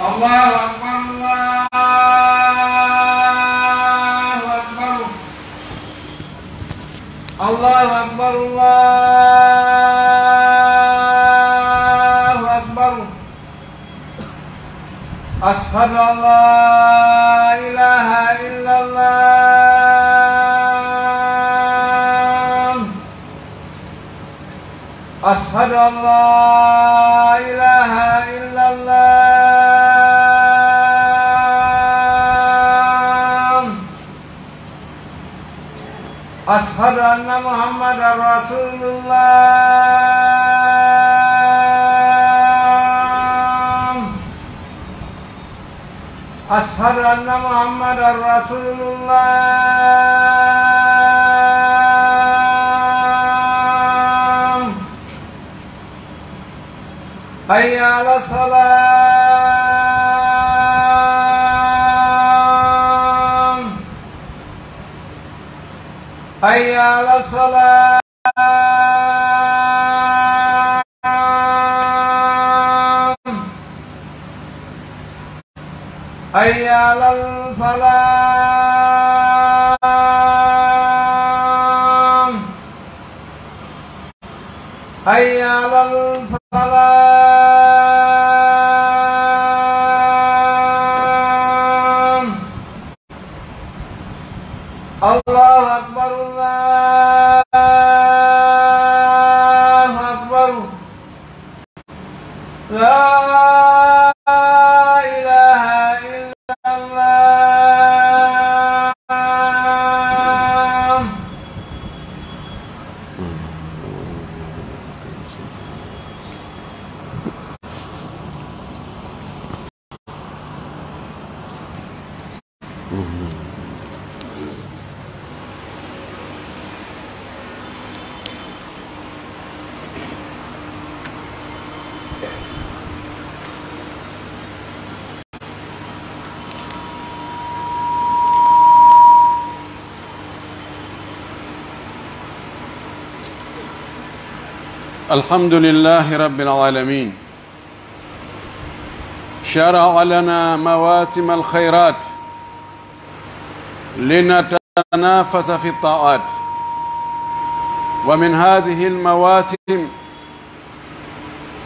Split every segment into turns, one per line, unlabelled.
الله أكبر الله أكبر الله أكبر الله أكبر أشهد أن لا إله إلا الله أشهد أن لا إله إلا الله أشهد أن محمدا رسول الله أشهد أن محمدا رسول الله حي على الصلاة حي على الصلاة حي على الفلاح حي على الفلاح الله أكبر الله أكبر لا إله إلا الله
الحمد لله رب العالمين شرع لنا مواسم الخيرات لنتنافس في الطاعات، ومن هذه المواسم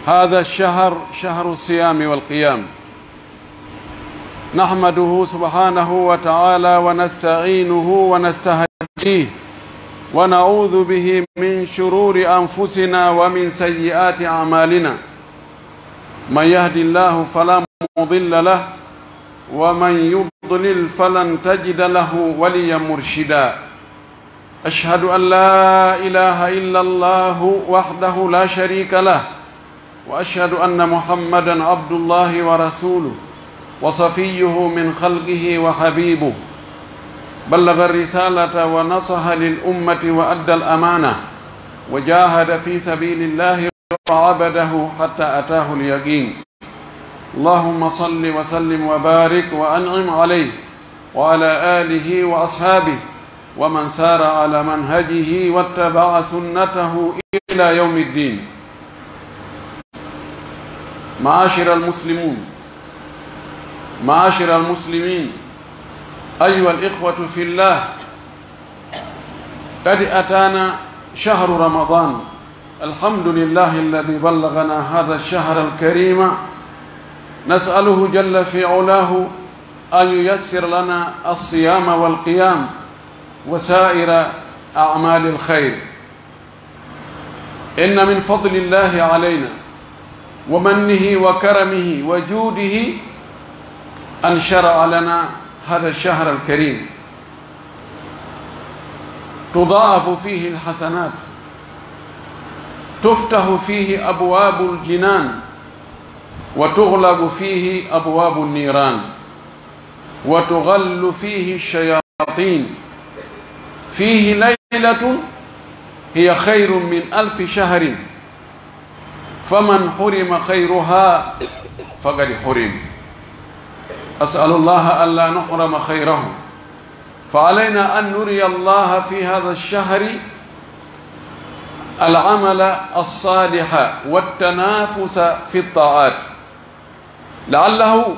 هذا الشهر شهر الصيام والقيام. نحمده سبحانه وتعالى ونستعينه ونستهديه ونعوذ به من شرور أنفسنا ومن سيئات أعمالنا. من يهد الله فلا مضل له ومن يضلل فلن تجد له وليا مرشدا. أشهد أن لا إله إلا الله وحده لا شريك له، وأشهد أن محمدا عبد الله ورسوله وصفيه من خلقه وحبيبه، بلغ الرسالة ونصح للأمة وأدى الأمانة وجاهد في سبيل الله وعبده حتى أتاه اليقين. اللهم صل وسلم وبارك وأنعم عليه وعلى آله وأصحابه ومن سار على منهجه واتبع سنته إلى يوم الدين. معاشر المسلمين، أيها الإخوة في الله، قد أتانا شهر رمضان. الحمد لله الذي بلغنا هذا الشهر الكريم. نسأله جل في علاه أن ييسر لنا الصيام والقيام وسائر أعمال الخير. إن من فضل الله علينا ومنه وكرمه وجوده أن شرع لنا هذا الشهر الكريم، تضاعف فيه الحسنات، تفتح فيه أبواب الجنان، وتغلق فيه أبواب النيران، وتغل فيه الشياطين. فيه ليلة هي خير من 1000 شهر، فمن حرم خيرها فقد حرم. أسأل الله ألا نحرم خيره، فعلينا أن نري الله في هذا الشهر العمل الصالح والتنافس في الطاعات. لعله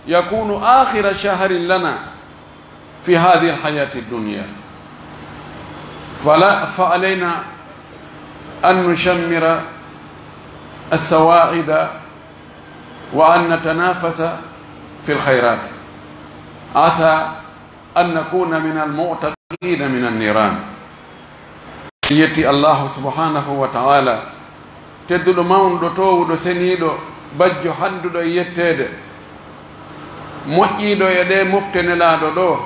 يكون آخر شهر لنا في هذه الحياة الدنيا، فعلينا أن نشمر السواعد وأن نتنافس في الخيرات، عسى أن نكون من المعتقين من النيران. يتي الله سبحانه وتعالى تدل ماوندو توودو سنيدو بجو حندو يتede moƴƴiiɗo e ɗe moftenelaaɗo ɗo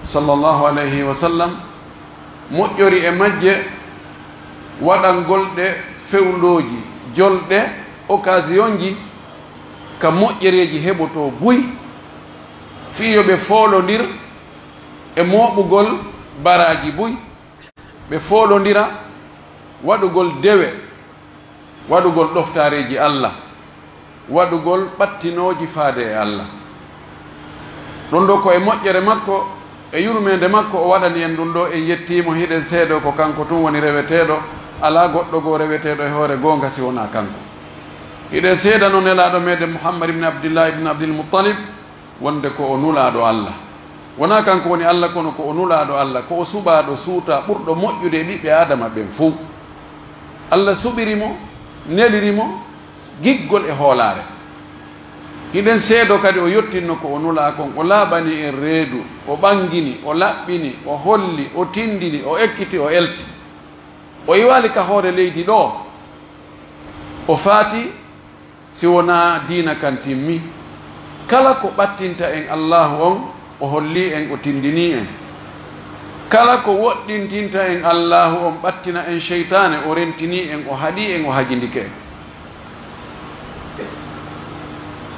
sallallahu alayhi wa sallam, moƴƴori e majje waɗangolɗe fewndooji jolɗe occasion ji ka moƴƴereeji heɓoto buy fiyo ɓe foolondir e mooɓugol baraji buy, ɓe foolondira waɗugol dewe, waɗugol ɗoftareji Allah, waɗugol ɓattinooji faade e Allah. ɗum ɗo ko e moƴƴere makko e yurmede makko o waɗani en ɗum ɗo, en yettimo hiɗen seeɗo ko kanko tun woni reweteɗo, ala goɗɗo goo reweteɗo e hoore gonga si wona kanko. hiɗen seeɗa no nelaɗo meɗen Muhammad ibn Abdillah ibn Abdil Muttalib wonde ko o nulaɗo Allah, wona kanko woni Allah kono ko o nulaɗo Allah, ko o suɓaɗo suuta ɓurɗo moƴƴude ɓiɓɓe adama ɓen fuu. Allah suɓirimo, nelirimo giggol e hoolare. hiɗen seedo kadi o yettinno ko o nula kon, o laaɓani en reedu, o ɓangini, o laɓɓini, o holli, o tindini, o ekkiti, o elti, o yiwali ka hoore leydi ɗo, o faati si wona diina kan timmi. kala ko ɓattinta en Allahu on o holli en, o tindini en. kala ko woɗɗintinta en Allahu on ɓattina en cheytane, o rentini en, o haɗi en, o hajindike en.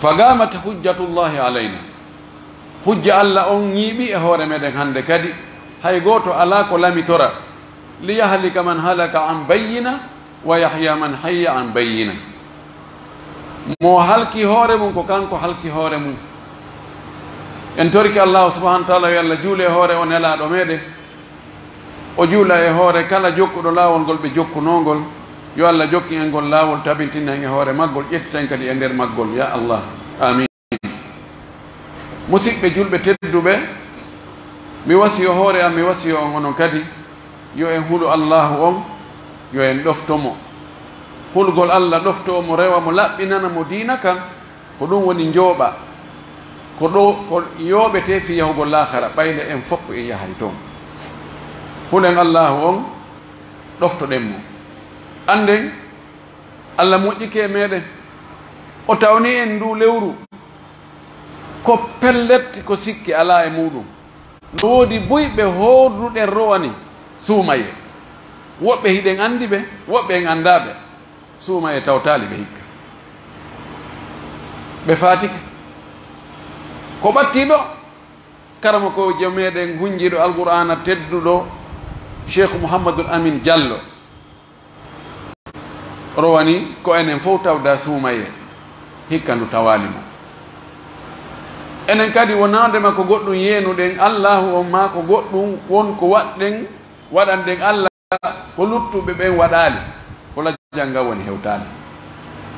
fagamat hujjatullahi alayna, hujja Allah on ñiiɓi e hoore meɗen hande kadi, hay goto ala ko lamitora, liyahlika man halaka an bayyina wa yahya man hayya an bayyina. mo halki hoore mum ko kanko halki hoore mum. en torki Allah subhanahu wa ta'ala yo Allah juule e hoore o nelaɗo meɗen, o juula e hoore kala jokkuɗo laawol ngol ɓe jokkunongol, yo Allah jokki en ngol laawol tabintina en e hoore maggol, ƴettiten kadi e nder maggol, ya Allah, amin. musidɓe julɓe tedduɓe, mi wasiyo hoore am, mi wasiyo on onon kadi, yo en huɗo Allahu on, yo en ɗoftomo. hulgol Allah ɗoftomo, rewa mo, laɓɓinana mo diina kan, ko ɗum woni njooɓa, ko ɗo ko yooɓete fi yahugol lahara, ɓayde en fof en yahay toon. hulen Allahu on ɗoftoɗen mo, anden Allah moƴƴike meɗen, o tawni en ndu lewru ko pellet ko sikki ala e muɗum. no woodi buyɓe hoorduɗen rowani suumaye, woɓɓe hiɗen andi ɓe, woɓɓe en andaɓe, suumaye tawtali ɓe hikka, ɓe fatike. ko ɓattiɗo karama ko je meɗen hunjiɗo alqur'ana tedduɗo Cheikh Mouhamadoul Amin Diallo rowani ko enen fof tawda suumaye hikka ndu tawalimo. enen kadi wonandema ko goɗɗum yeenuɗen Allahu on ma ko goɗɗum won ko waɗanɗen Allah ko luttuɓe ɓen waɗali, ko lajjanga woni hewtali.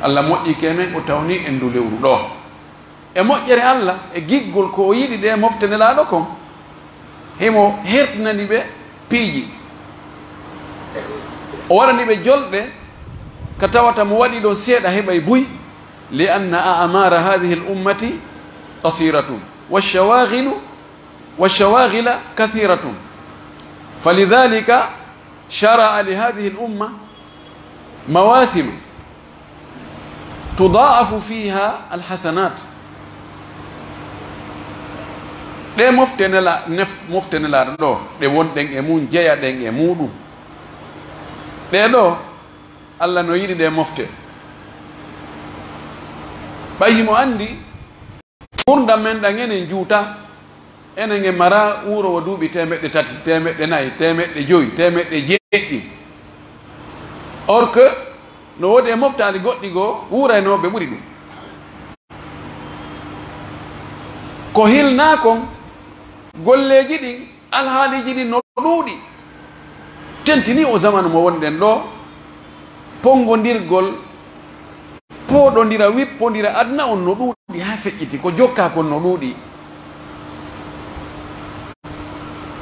Allah moƴƴike men, o tawni en ndu lewru ɗo e moƴƴere Allah e giggol ko o yiɗi ɗe moftenelaɗo kon, himo hertinani ɓe piiji, o waɗani ɓe jolɗe ka tawata mo waɗi ɗon seeɗa heɓay buy. li anna a'mara hadihi l ummati qasiratun washawagila kathiratun falidhalika shara'a li hadihi l umma mawasim tudaafu fiha alhasanat. ɗe moftenelaɗo ɗo ɗe wonɗen e mum, jeyaɗen e muɗum, ɗe ɗo Allah no yiɗi ɗe mofte. ɓayimo andi ɓurdam men ɗan enen juuta, enen e mara urowo duuɓi 300, 400, 500, 500, or que no woodi e moftali goɗɗi goo wuraynoɓe ɓuri ɗum. ko hilna kon golleji ɗin, alhaaliji ɗin no ɗuuɗi, tentini o zamanu mo wonɗen ɗo, pongodirgol poɗodira wippodira adna on no ɗuuɗi ha feƴƴiti ko jokka kon no ɗuuɗi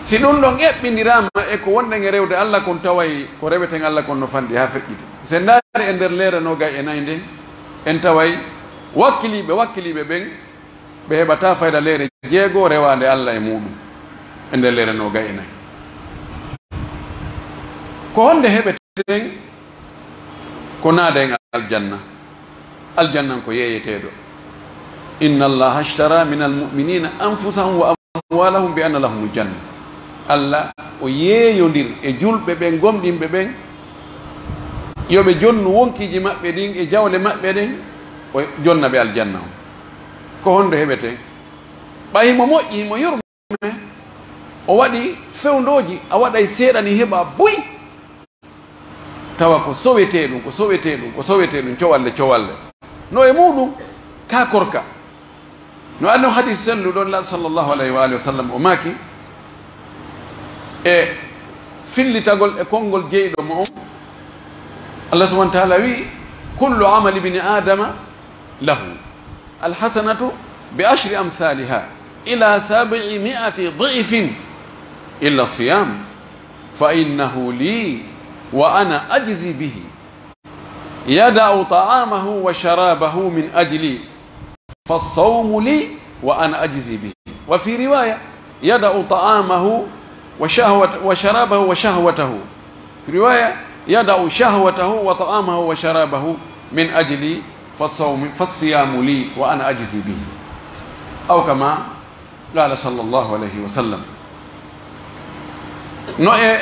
si ɗum ɗon eɓɓindirama e ko wonɗen e rewde Allah kon taway ko reweten Allah kon no fanɗi ha feƴƴiti se ndaari e nder leere no gay e nayi nden en taway wakkiliɓe ɓen ɓe heɓata fayda leere jeego rewande Allah e muɗum e nder leere no gay e nayi ko honde heɓeten ko naada en aljannan ko yeeyeteɗo inna allaha ashtara min almuminina anfusahum wa amwalahum bi anna lahumul janna Allah o yeeyodir e julɓe ɓen gomɗinɓe ɓen yoɓe jonnu wonkiji maɓɓe ɗin e jawle maɓɓe ɗen o jonna ɓe aljanna o ko honde heɓeten ɓayi mo moƴƴi mo yurme o waɗi fewndoji a waɗay seeɗani heɓa buy tawa ko sowete ɗum cowalle no e muɗum ka korka no anno hadis selluɗon la sallllahu alayhi wa alihi wa sallam o maaki e fillitagol e konngol jeyɗo mo on Allah subhanahu wa taala wi kullu amali ibni adama lahu alhasanatu bi ashri amthaliha ila 700 ضعف illa siyam fa innahu li wa ana ajzi bihi yada'u ta'amahu wa sharabahu min ajli فالصوم لي وأنا أجزي به وفي رواية يدع طعامه وشرابه وشهوته في رواية يدع شهوته وطعامه وشرابه من أجلي فالصيام لي وأنا أجزي به أو كما قال صلى الله عليه وسلم نوع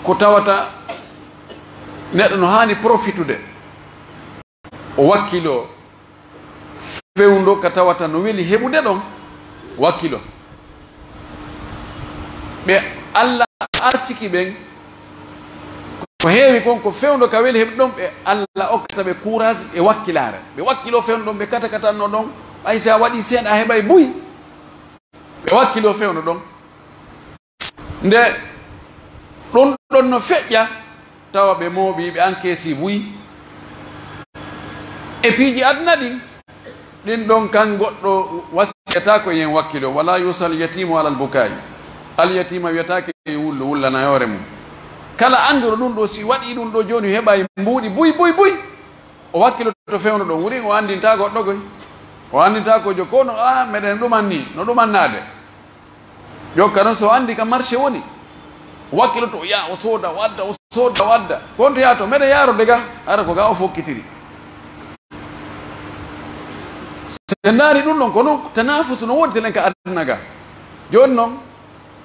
كتاوتا نحن هاني بروفيتو وكيلو fewndo ka tawata no weli heɓude ɗon wakkilo ɓe Allah arsiki ɓen ko heewi kon ko fewndo ka weli heɓi ɗon ɓe Allah okkata ɓe courage e wakkilare ɓe wakkilo fewndo ɗon ɓe katakatanno ɗon ɓay si a waɗi seeɗa heɓay buy ɓe wakkilo fewndo ɗon nde ɗum ɗon no feƴƴa tawa ɓe mooɓi ɓe encaissi buy e piiji aduna ɗin ɗin ɗon kan goɗɗo wasiyata ko yen wakkilo wala yusal yatimu alal bukayi alyatima wiyatake wullu wullanayore mum kala anduɗo ɗum ɗo si waɗi ɗum ɗo joni heɓa mbuuɗi buy o wakkilo to fewno ɗon wuri o andinta goɗɗo koy o andinta ko jo kono a meɗen ɗuman ni no ɗumannade jokka noon so andi ka marché woni wakkilo to ya o sooda wadda konto ya to meɗen yaaro dega ara ko ga o fokkitiri se ndaari ɗum ɗon ko noon tanafusu no wonti len ka aduna ga joni noon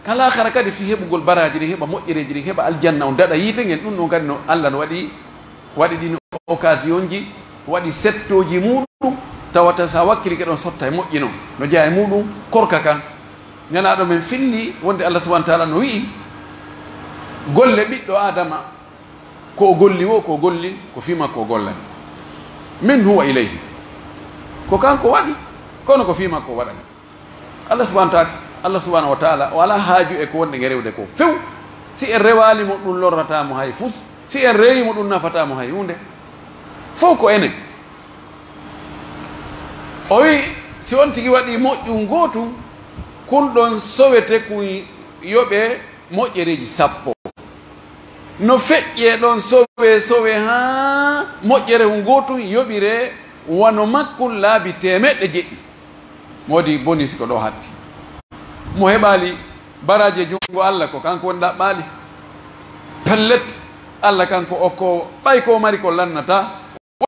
kala hara kadi fi heɓugol baraji ɗi heɓa moƴƴereji ɗi heɓa aljanna on daɗa yiite ngen ɗum ɗon kadi no Allah no waɗi ɗin occasion ji waɗi settoji muɗum tawata sa wakkilike ɗon sotta e moƴƴi noon no jeeya e muɗum korka kan ñanaɗo men filli wonde Allah subahana taala no wi'i golle ɓiɗɗo adama ko golli ko golli ko fima ko gollani min huwa ilayhi ko kanko waɗi kono ko fima ko waɗani Allah subhanahu wa taala o ala haaju e ko wonɗe e rewde ko few si en rewalimo ɗum lorratamo hay fus si en rewimo ɗum nafatamo hay hunde fof ko enen o wi si on tigi waɗi moƴƴum gootu kulɗon sowete ko yoɓe moƴƴereji 10 no feƴƴe ɗon sowe ha moƴƴere gootu yoɓire wano makkul laabi temeɗɗe jeɗɗi modi bonus ko ɗo hatti mo heɓali baraje jungo Allah ko kanko woni ɗaɓɓali pellet Allah kanko okko ɓay ko mari ko lannata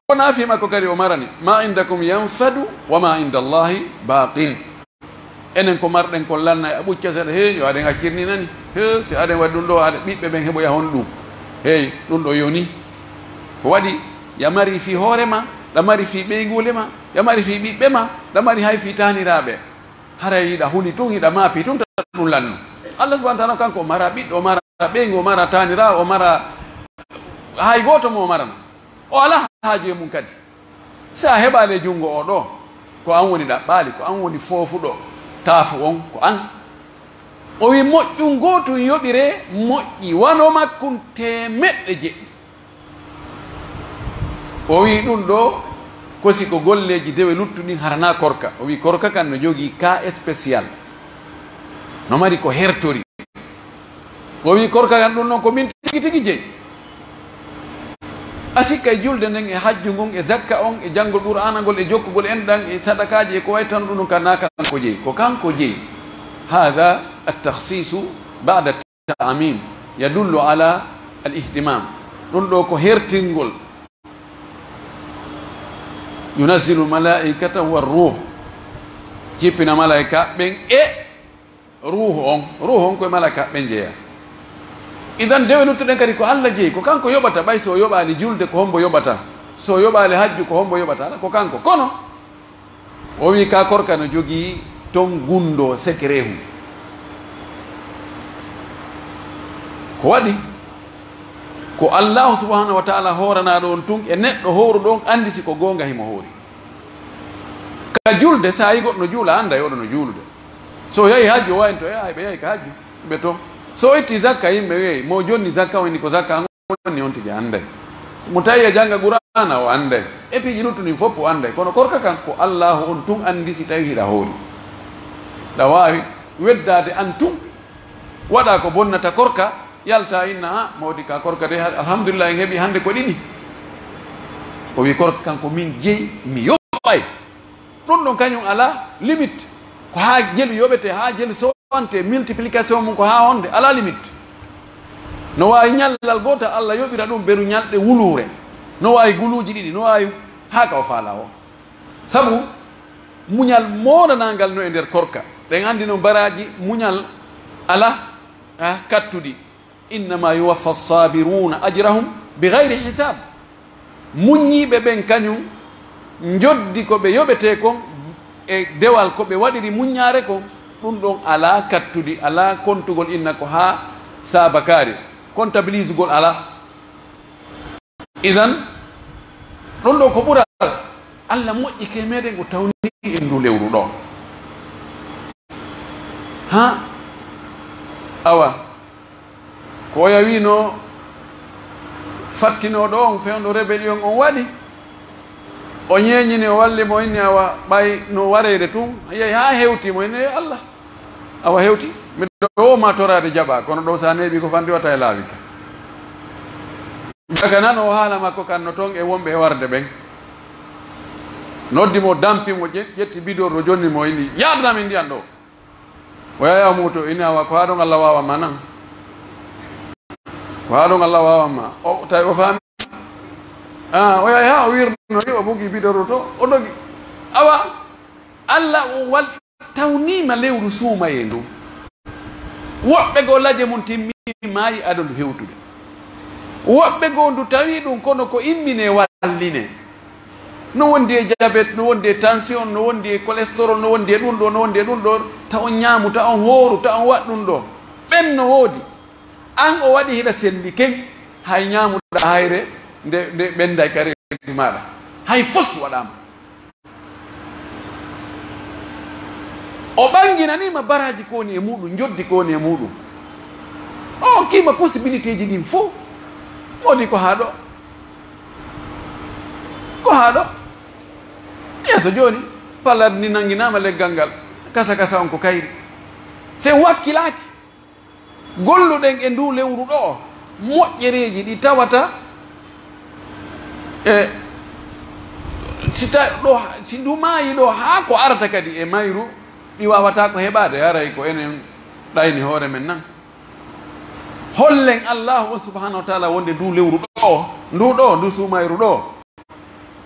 wona fima ko kadi o marani ma indakum yanfadu wa ma inda Allahi baqin enen ko marɗen ko lanna a ɓucca seeɗa he yo aɗen accirni nani he si aɗen waɗi ɗum ɗo aɗa ɓiɓɓe ɓen heɓoya hon ɗum hey ɗum ɗo yoni ko waɗi yamari fi hoorema ɗamari fi ɓeygule ma ɗamari fi ɓiɓɓe ma ɗamari hay fi taniraɓe hara yiɗa huni tun hiɗa maapi tun ta ɗum lanno Allah subahana taala kanko o mara ɓiɗɗo o mara ɓeygu o mara tanira o mara hay goto mo o marano o ala haaju e mum kadi sa heɓale jungo o ɗo ko an woni ɗaɓɓali ko an woni foofuɗo taafu on ko an o wi moƴƴum gootum yoɓire moƴƴi wano makkum temeɗɗe jeɗɗi o wi ɗum ɗo kosi ko golleji dewe luttuɗin harana korka o wi korka kan no jogii cas spécial no mari ko hertori o wi korka kan ɗum noon ko min tigi tigi jeyi asikka e julde nden e hajju ngon e zakka on e janngol qur'ana ngol e jokkugol enɗan e sadakaji e ko way tan ɗum kana kanko jeyi ko kanko jeyi hada altahsisu bada ta'mim yadullu ala al ihtimam ɗum ɗo ko hertingol yunazzilu malaikata wa ruh jippina malaika ɓen e ruhu on koye malaika ɓen jeeya idan dewe luttuɗen kadi ko Allah jeeyi ko kanko yoɓata ɓay so yoɓali julde ko hombo yoɓata so yoɓali hajju ko hombo yoɓata ala ko kanko kono o wi ka korka no jogii ton gundo secret hu ko waɗi ko allahu subhanahu wa taala horanaɗo on tun e neɗɗo howruɗo on andi si ko gonga himo hoori ka julde sa yi goɗɗo no juula anda yoɗo no juulude so yahi hajju o wayni to ɓe yahi ka hajju ɓe to so itti zakka yimɓe weyi mo jonni zakka woni ko zakka woni on tigi anday mo tawi e jangga qur'ana o anday e piiji luttuɗin fof o anday kono korka kan ko allahu on tun andi si tawi hiɗa hoori ɗa wawi weddade an tun waɗa ko bonnata korka yalta inna ha mawdi ka korka de alhamdulillah en heeɓi hande ko ɗiɗi o wi korka kanko min jeeyi mi yoɓɓay ɗum ɗon kañum ala limite ko ha jelu yoɓete ha jelu sowante multiplication mum ko ha honde ala limite no wawi ñallal goto Allah yoɓira ɗum beru ñalɗe wulure no wawi guluji ɗiɗi no wawi ha ka o faala o saabu muñal moɗanangal no e nder korka ɗen andi no baraji muñal ala kattuɗi innama yuwaffa sabiruna ajrahum bi gayri hisab muññiɓe ɓen kañum joddi ko ɓe yoɓete kon e dewal ko ɓe waɗiri muññare kon ɗum ɗon ala kattudi ala kontugol inna ko ha sabakari comptabilise gol ala idan ɗum ɗo ko ɓural Allah moƴƴi ke meɗen ko tawni e ndu lewru ɗo ha awa ko yawino fattinoɗo on fewndo rébellion on waɗi o ñeñini o walli mo inni awa ɓay no wareyde tun yeyi ha hewtimo ine Allah awa hewti miɗo o ma torade jaɓa kono ɗo sa neeɓi ko fandi wata e laawi ka daga nan o haala makko kanno toon e wonɓe e warde ɓen noddimo dampimo ƴetti bidorɗo jonni mo inni yaadnami ndiyan ɗo o yaya muto ini awa ko haɗon Allah wawama nan ko haɗon Allah wawama o tawi o faami o yahi ha o wirnoyi o bugi bidorɗo to o dogi awa Allah o wal tawnima lewru suumaye ndu woɓɓe goo laje mum timmi maayi aɗa ndu hewtude woɓɓe goo ndu tawi ɗum kono ko immine walline no wondi e diabete no wondi e tension no wondi e cholestérol no wondi e ɗum ɗo no wondi e ɗum ɗo ta on ñaamu ta on hooru ta on waɗ ɗum ɗo ɓen no woodi an o waɗi hiɗa selli ken hay ñaamuɗa hayre nde ɓenda e kareji maɗa hay fos waɗama o ɓanginanima baraji ko woni e muɗum joddi ko woni e muɗum o kima possibilité ji ɗin fof woni ko haɗo yeeso joni palade ni nanguinama leggal ngal kasa kasa on ko kayri se wakkilaki golluɗen e ndu lewru ɗo moƴƴereji ɗi tawata e si ndu maayi ɗo ha ko arata kadi e mayru ɗi wawata ko heɓade haray ko enen ɗayni hoore men nan hollen allahu on subhanahu wa taala wonde ndu lewru ɗo ndu sumayru ɗo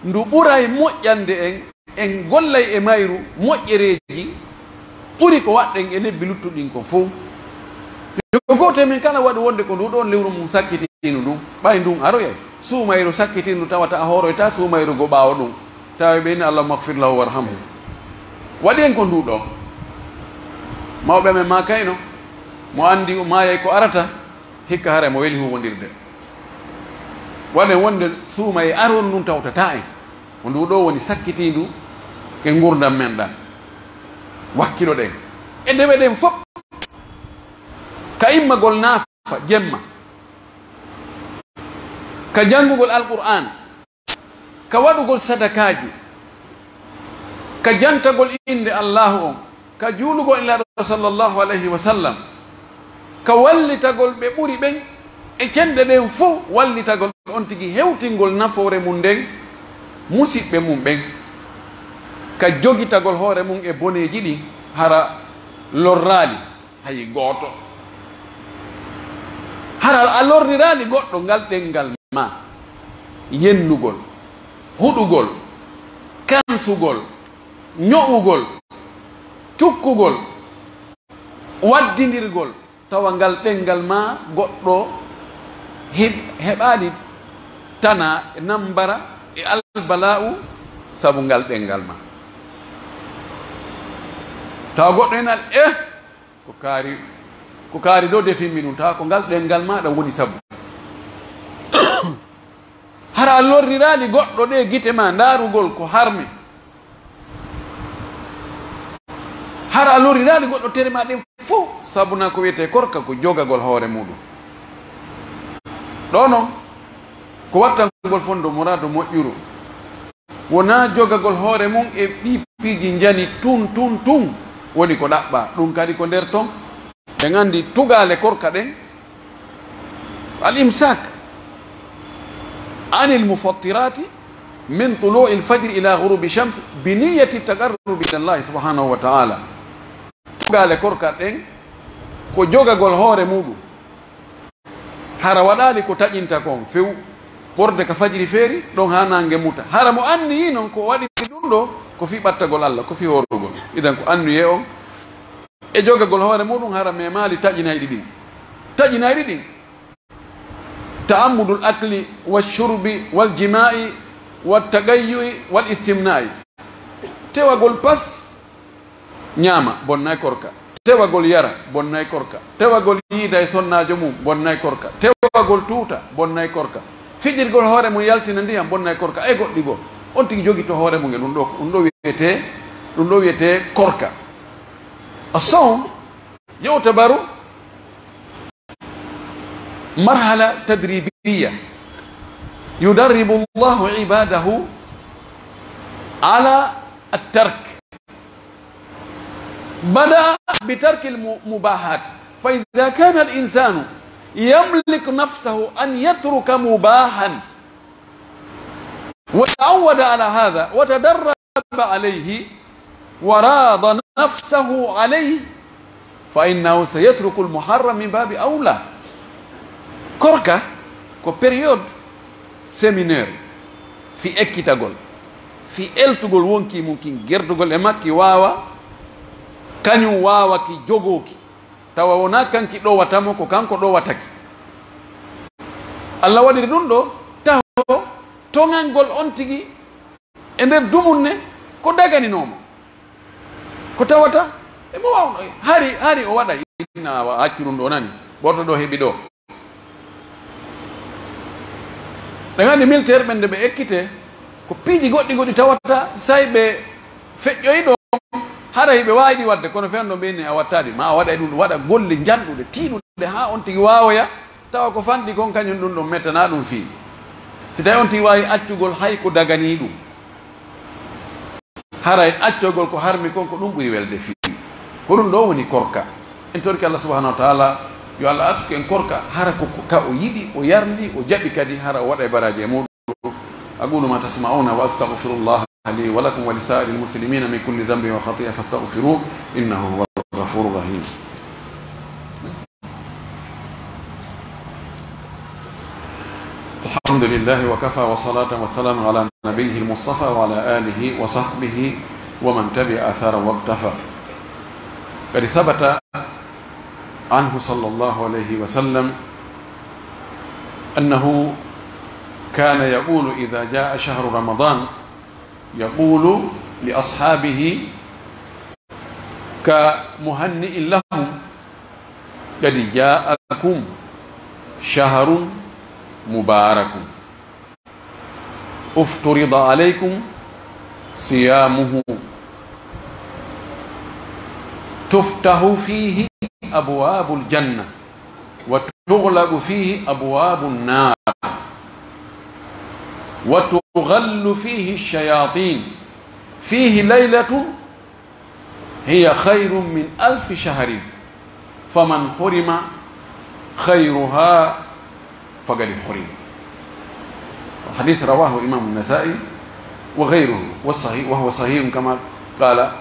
ndu ɓuray moƴƴande en gollay e mayru moƴƴereji ɓuri ko waɗɗen e lebbi luttuɗin ko fof yo goto men kala waɗi wonde ko ndu ɗon lewru mum sakkitinu ɗum ɓay ndun aroyay sumayru sakkitindu tawata a horoyta sumayru go ɓaawo ɗum tawi ɓeyni allahumma gfir lahu warhamhu waɗi en ko ndu ɗo mawɓe men ma kayno mo andi mayay ko arata hikka hara mo weli huwondirde waɗen wonde suumaye aron ndun tawtata en ko ndu ɗo woni sakkitindu ke gurdam men ɗan wakkilo ɗen e ndewe ɗen fof ka immagol naafa jemma ka janngugol alqur'an ka waɗugol sadakaji ka jantagol inde allahu on ka juulugol ila sallllahu alayhi wa sallam ka wallitagol ɓe ɓuri ɓen e cenɗe ɗen fof wallitagol on tigi hewtingol nafoore mum nden musidɓe mum ɓen ka jogitagol hoore mum e boneji ɗi hara lorrali hay gooto hara a lorrirali goɗɗo ngal ɗengal ma yennugol huɗugol kansugol ño'ugol tukkugol waddidirgol tawa ngal ɗengal ma goɗɗo heɓaɗi tana nambara e albala'u sabu ngal ɗengal ma tawa goɗɗo enal ko kaari ɗo defimmi ɗum tawa ko ngal ɗengal maɗa woni sabu hara a lorrirali goɗɗo ɗe gite ma darugol ko harmi hara a lorrirali goɗɗo tere ma ɗen fof sabuna ko wiyete korka ko jogagol hoore muɗum ɗo noon ko wattangol fondo murado moƴƴuru wona jogagol hoore mum e ɓippiji jani tun woni ko ɗaɓɓa ɗum kadi ko nder ton ɓe gandi tugale korka ɗen al imsak anil mufattirati min tulu'i alfajri ila ghurubi shams bi niyyati taqarrubi ila Allah subhanahu wa ta'ala tugale korka ɗen ko jogagol hoore muɗum hara waɗali ko taƴinta kon few ɓorde ka fajiri feeri ɗon ha nangue muta hara mo anniyi noon ko waɗi ɗum ɗo ko fi ɓattagol Allah ko fi horugol idan ko annuye on e jogagol hoore muɗum hara memali taƴinayɗi ɗin ta'ammudul akli walshurbi waljima'i waltagayyu'i wal istimna'i tewagol pas ñaama bonnay korka tewagol yara bonnay korka tewagol yiida e sonnajo mum bonnay korka tewagol tuuta bonnay korka fijirgol hoore mum yaltina ndiyam bonnay korka e goɗɗi goo on tigi jogi to hoore mum e ɗum ɗo wiyete korka الصوم يعتبر مرحلة تدريبية يدرب الله عباده على الترك بدأ بترك المباحات فإذا كان الإنسان يملك نفسه أن يترك مباحا وتعود على هذا وتدرب عليه وراض نفسه عليه فإنه سيترك المحرم من باب أولى korka ko période séminaire fi ekkitagol fi eltugol wonki mum kin gerdugol e makki wawa kañum wawa ki jogoki tawa wona kanki ɗowatamo ko kanko ɗowataki Allah waɗiri ɗum ɗo taho toŋangol on tigi e nder dumunne ko daganinomo ko tawata e mo wawno hari o waɗa inna hakkirum ɗo nani ɓorto ɗo heeɓi ɗo ɓe gandi militaire ɓen nde ɓe ekkite ko piiji goɗɗi tawata say ɓe feƴƴoyi ɗo hara hiɓe wawi ɗi wadde kono fen ɗo mbiyni a wattaɗi ma a waɗa ɗum waɗa golle janɗuɗe tiiɗuɗe ha on tigi wawoya tawa ko fanɗi kon kañum ɗum ɗon mettana ɗum fii si tawi on tigi wawi accugol hay ko dagani ɗum haray accogol ko harmi kon ko ɗum ɓuri welde fii ko ɗum ɗo woni korka en torki Allah subhanahu wa taala yo Allah asuku en korka hara ko ka o yiɗi o yardi o jaɓi kadi hara o waɗa e baraji e muɗum aqulu ma tasma'una wa astaghfirullah li wa lakum wa li sa'iril muslimina min kulli dhanbin wa khati'a fastaghfiruhu innahu huwal ghafurur rahim. الحمد لله وكفى وصلاة وسلام على نبيه المصطفى وعلى آله وصحبه ومن تبع أثاره واقتفى. قد ثبت عنه صلى الله عليه وسلم أنه كان يقول إذا جاء شهر رمضان يقول لأصحابه كمهنئ لهم قد جاءكم شهر مبارك افترض عليكم صيامه تفتح فيه أبواب الجنة وتغلق فيه أبواب النار وتغل فيه الشياطين فيه ليلة هي خير من 1000 شهر فمن حرم خيرها فقد حرم. الحديث رواه إمام النسائي وغيره والصحيح وهو صحيح كما قال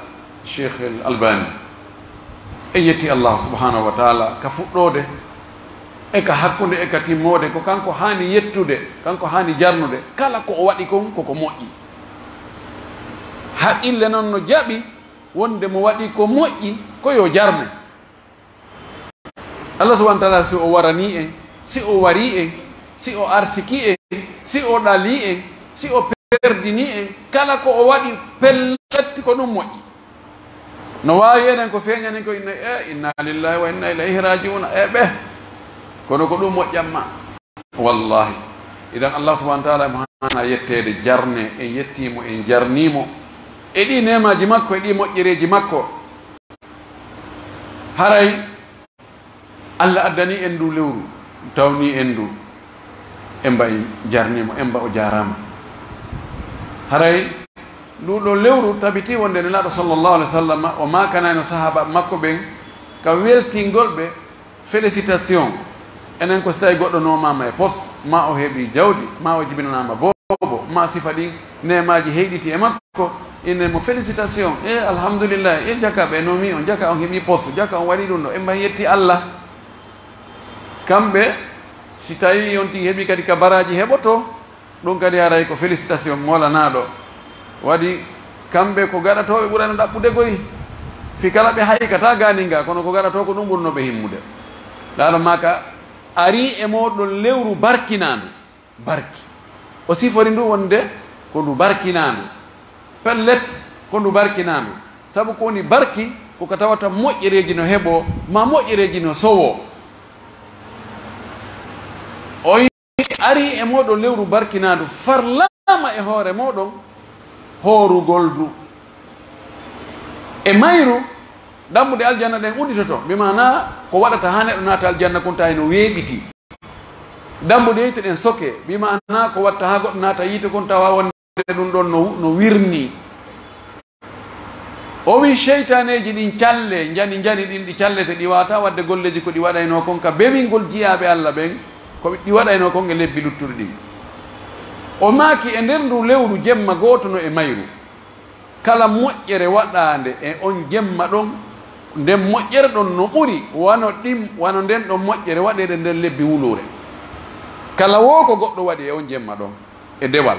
الشيخ الألباني. أيتي الله سبحانه وتعالى كفؤده eka hakkunde eka timmode ko kanko hani yettude kanko hani jarnude kala ko o waɗi kon koko moƴƴi haqqille noon no jaɓi wonde mo waɗi ko moƴƴi ko yo jarne. Allah subhanahu wa ta'ala si o warani en si o wari en si o arsiki en si o ɗali en si o perdini en kala ko o waɗi pelletti ko ɗum moƴƴi. No wawi enen ko feñanen ko inna lillahi wa inna ilayhi raji'un ɓe kono ko ɗum moƴƴamma wallahi. idan Allah subhanahu wa ta'ala mo hana yettede jarne en yettimo en jarnimo e ɗi nemaji makko e ɗi moƴƴereji makko. haray Allah addani en ndu lewru tawni en ndu emba en jarnimo emba o jarama. haray nduɗo lewru tabiti wonde nelaɗo sallllahu alih w sallam o makanano sahaba makko ɓen ka weltingolɓe félicitation enen ko so tawi goɗɗo nomama e poste ma o heeɓi jawdi ma o jibinanama bobo ma sifa ɗi nemaji heyɗiti e makko ine mo félicitation alhamdulillah jaka ɓe nomi on jaka on heeɓi poste jaka on waɗi ɗum ɗo emba yetti Allah. kamɓe si tawi on tigi heeɓi kadi ka baraji heɓoto ɗum kadi haray ko félicitation molanaɗo waɗi kamɓe ko gaɗatoɓe ɓurano ɗaɓɓude goyi fi kala ɓe haykata ganinga kono ko gaɗato ko ɗum ɓurnoɓe himmude. laalo maka ari e moɗon lewru barkinandu barki o sifori ndu wonde ko ndu barkinandu pellet ko ndu barkinandu saabu ko woni barki koko tawata moƴƴereji no heeɓo ma moƴƴereji no sowo. o ari e moɗon lewru barkinandu farlama e hoore moɗon horugol du e mayru ɗammude aljanna ɗen udditoto mbimana ko waɗata ha neɗɗo naata aljanna kon tawi no weeɓiti. dambude yeyte ɗen soke mbimana ko watta ha goɗɗo naata yiite kon tawa wonde ɗum ɗon no wirni. o wi cheytaneji ɗin calle jani ɗin ɗi callete ɗi wata wadde golleji ko ɗi waɗayno kon ka bewingol jiyaɓe Allah ɓen ko ɗi waɗayno kon e lebbi luttuɗi ɗin. o maaki e nder ndu lewru jemma goto no e mayru kala moƴƴere waɗande e on jemma ɗon nden moƴƴere ɗon no ɓuri wano nden ɗon moƴƴere waɗede nder lebbi wulure. kala wo ko goɗɗo waɗi e on jemma ɗon e dewal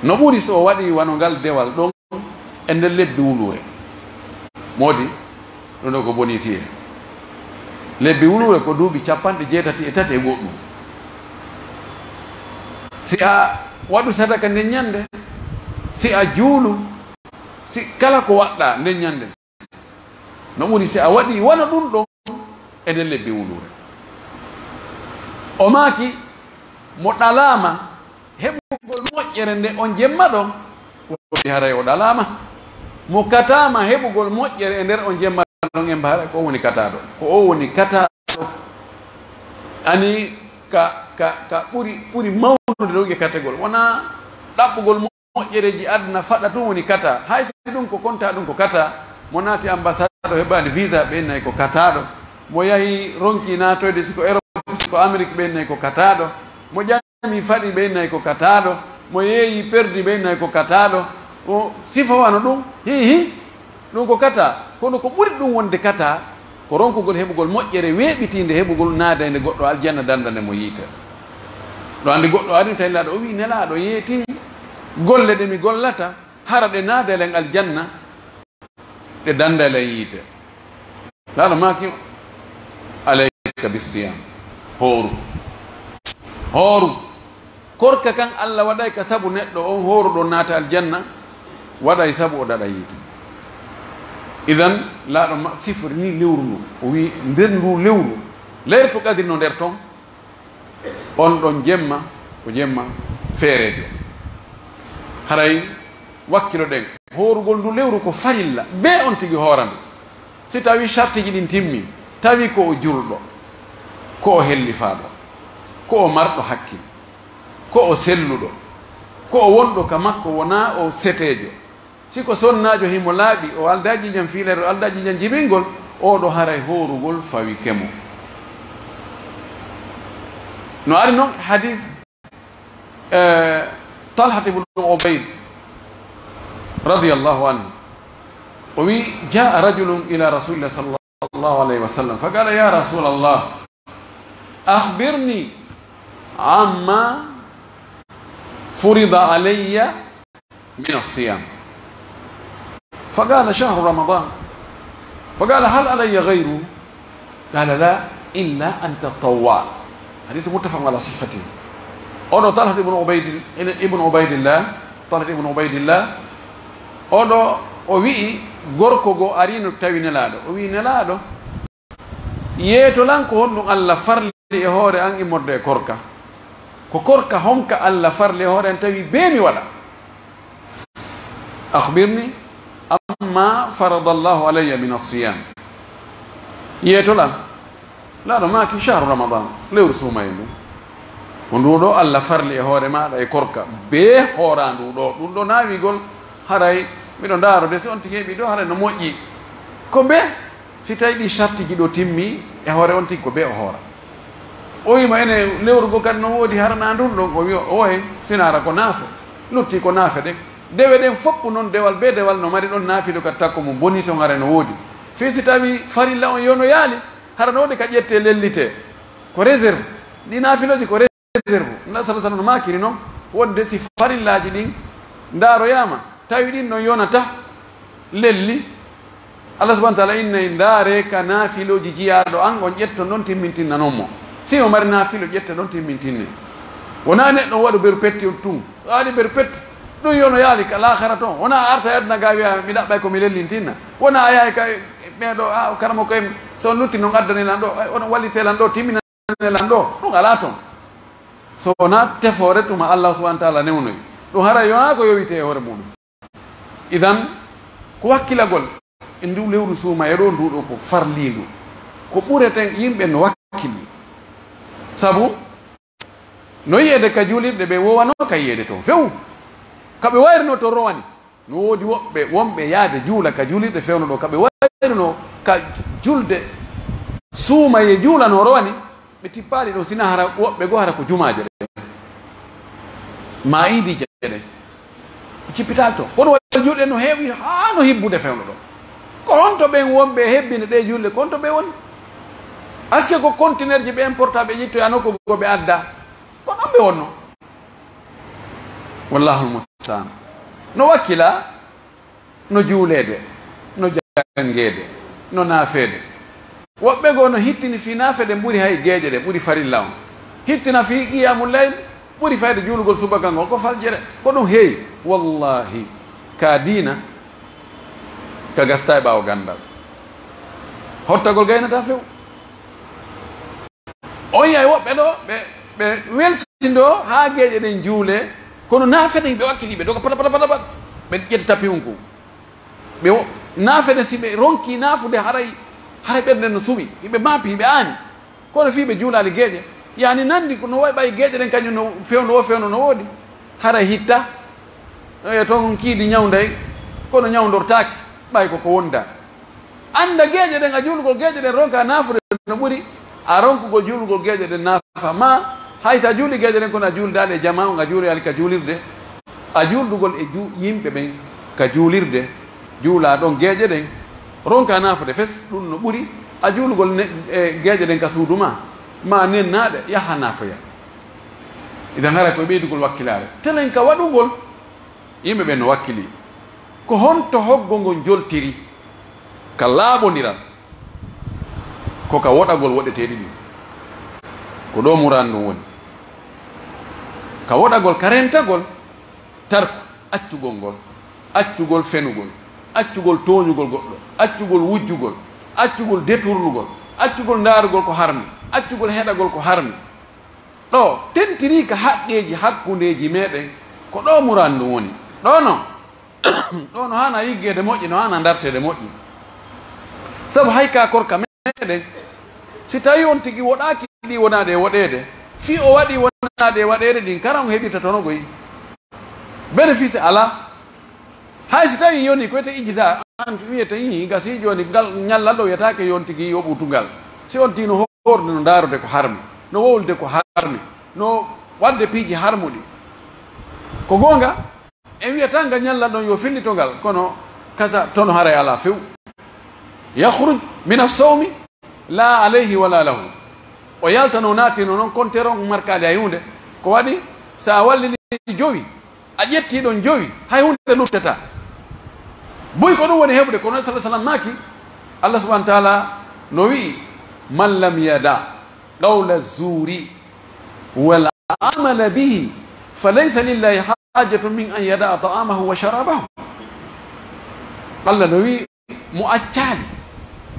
no ɓuri so o waɗi wano ngal dewal ɗon e nder lebbi wulure. modi ɗum ɗo ko boni siye lebbi wulure ko duuɓi 83 e goɗɗum. si a waɗu sadaka nden ñande si a juulu si kala ko waɗɗa nden ñande no ɓuri si a waɗi wona ɗum ɗon e nden lebbi wulure. o maaki mo ɗalama heɓugol moƴƴere nde on jemma ɗon woni haray o ɗalama. mo katama heɓugol moƴƴere e nder on jemma ɗon en mbaara ko woni kataɗo ko o woni kataɗo ani ka ɓuri mawnude ɗo e kategol wona ɗaɓɓugol moƴƴereji aduna faɗa tum woni kata hay so ɗum ko konta ɗum ko kata. mo naati ambassade o heɓani visa ɓennayi ko kataɗo. mo yahi ronki natoyde siko Europe siko Amérique ɓennayi ko kataɗo. mo ƴami faɗi ɓennayi ko kataɗo. mo yeeyi perdi ɓennayi ko kataɗo. o sifa wano ɗum hihi ɗum ko kata kono ko ɓuri ɗum wonde kata ko ronkugol heɓugol moƴƴere weeɓitinde heɓugol naadande goɗɗo aljanna dandande mo yiite. ɗo andi goɗɗo ari tawi laɗo o wi nelaɗo yeetin golle ɗe mi gollata hara ɗe naadalen aljanna ɗe dandalen yiite. laɗo maki alayka bisiyam hooru korka kan Allah waɗay ka sabu neɗɗo on hooru ɗon naata aljanna waɗay sabu o daɗa yiite. idan laaɗo sifori ni lewru ndu o wi nder ndu lewru laylatul qadri no nder ton on ɗon jemma ko jemma feerede. haray wakkilo ɗen horugol ndu lewru ko farilla be on tigi hoorandu. si tawi chartiji ɗin timmi tawi ko o julɗo ko o hellifaɗo ko o marɗo hakkil ko o selluɗo ko o wonɗo ka makko wona o setejo siko sonnajo himo laaɓi o aldaji jam fiilere o aldaji jam jibingol oɗo haray horugol fawi kemo no ari noon hadith Talhat ibn Ubayd radiyallahu anhu o wi jaa rajulun ila rasulillah sallallahu alayhi wa sallam faqala ya rasulallah akhbirni amma furida alayya min as-siyam فقال شهر رمضان فقال هل علي غيره قال لا إلا أن تطوع حديث متفق على صحته أولو طلحة ابن عبيد الله طلحة ابن عبيد الله أولو وي غوركو غو أرينو تاوي نلادو وي نلادو ييتو لانكو هونو الله فرلي هوري أن إمودي كوركا ko korka honka Allah farle hore en tawi beemi wala akhbirni amma farada Allah alayya min as-siyam yetola la do maki shahru ramadan lewru sumaydu wondudo Allah farle hore maada e korka be horandu do dum do nawi gol haray mi do ndaro de so on tigi bi do haray no moƴƴi ko be si tawi di sharti do timmi e hore on tigi ko be o hora o yima ene lewrugo kadi no woodi harana ndun ɗon o wi oye sinara ko naafe lutti ko naafe ɗen dewe ɗen fopp noon dewal be dewal no mari ɗon naafiɗo kadi takko mum boni son hare no woodi fi si tawi farilla on yono yaali hara no woodi ka ƴette lellite ko réserve ɗi naafiloji ko réserve nda sala sallam no makiri noon wonde si farillaji ɗin ndaroyama tawi ɗin no yonata lelli Allah subahana taala innayi ndaare ka naafiloji jiyaɗo an on ƴetto noon timmintinna noon mo si o mari naafilo ƴetta ɗon timmintinne wona neɗɗo waɗa beru petti tum waɗi beru petti ɗum yono yaali ka lahara toon wona arta e aduna ga wiya mi ɗaɓɓay komi lellintinna wona a yahay ka ɓeɗo karamo koye so on lutti noon addanilan ɗo onon wallitelan ɗo timminanelan ɗo ɗum ala toon so wona tefore tuma Allah subahana taala newnoy ɗum hara yona ko yowite e hoore muɗum idan ko wakkilagol e ndu lewru suuma e ɗo nduɗo ko farlindu ko ɓureten yimɓe no wakkilli sabu no yiyede ka julirɗe ɓe wowano ka yiyede toon few kaɓe wayrino to rowani no woodi woɓɓe wonɓe yaade juula ka julirɗe fewno ɗo kaɓe wayrino ka julde suuma ye juula no rowani ɓe tippaɗi ɗo sina hara woɓɓe goo hara ko jumaje ɗe ma idije ɗe cippital to kono waɗa julɗe no heewi haa no hibbude fewno ɗo ko honto ɓen wonɓe hebbine ɗe julɗe ko honto ɓe woni aske ko contenaire ji ɓe importaɓe ƴittoyano ko goɓe adda ko ɗon ɓe wonno wallahu lmustaan no wakkila no juulede no jangede no naafede woɓɓe goo no hittini fi naafede ɓuri hay gueeƴe ɗe ɓuri farilla on hittina fi qiyamu leyl ɓuri fayde juulugol subaka ngol ko faljere ko ɗum heewi wallahi ka diina ka gasta e ɓaawo gandal hottagol gaynata few on yay woɓɓe ɗo ɓe welsindo haa geeƴe ɗen juule kono naafede ɓe wakkiliɓe doga pata pata pata pat ɓe ƴetta tapi on ko ɓe naafede si ɓe ronki naafude haray ɓerden no suɓi ɓe maapi ɓe aani kono fii ɓe juulaali geeƴe yani nandi no wayi ɓay geeƴe ɗen kañum no fewno no woodi haray hitta e toon kiiɗi ñawday kono ñawdortaake ɓay koko wonda annda geeƴe ɗen a juulugol geeƴe ɗen ronka naafude no ɓuri a ronkugol juulugol geeƴe ɗen naafa ma hay so a juuli geeƴe ɗen kono a juuldaɗe e jama on a juuli ali ka juulirde a juuldugol e yimɓe ɓen ka juulirde juula ɗon geeƴe ɗen ronka naafude fes ɗum no ɓuri a juulugol e geeƴe ɗen ka suudu ma nennaɗe yaha naafoya idan hara koye ɓeydugol wakkilare telen ka waɗugol yimɓe ɓen no wakkili ko honto hoggol ngol joltiri ka laaɓodiral ko ka woɗagol woɗeteɗi ɗi ko ɗo muran ɗum woni ka woɗagol ka rentagol tarko accugol ngol accugol fenugol accugol toñugol goɗɗo accugol wujjugol accugol détournugol accugol ndaarugol ko harmi accugol heɗagol ko harmi ɗo tentiri ka haqqeji hakkundeji meɗen ko ɗo muran ɗum woni ɗo no ɗo no hana yiggede moƴƴi no hana dartede moƴƴi sabu hay ka korka meɗen si tawi on tigi woɗaki ɗi wonade e woɗede fi o waɗi wona de waɗere ɗin kala on heɓita tono goyi bénéfice ala hay si tawi yoni koyte ijjita an wiyete yi gasi joni ngal ñallalɗo wiyatake yon tigui yo ɓuutugal si on tino horde no darude ko harmi no wowlude ko harmi no wadde piiji harmuɗi ko gonga en wiyata ngal ñallalɗon yo fillitogal kono kasa tono haray ala few yahruj min assawmi la alayhi wala lahu o yaltano natino noon compteur on markade hay hunde ko waɗi sa wallini jowi a ƴettiɗon jowi hay hunde luttata boy ko ɗum woni heɓde ko noon sallah sallam maki allah subahana taala no wi man lam yada qawla zuri wal amala bihi falaysa lillahi hajatun min an yada ta'amahu wa sharabahu allah no wi mo accali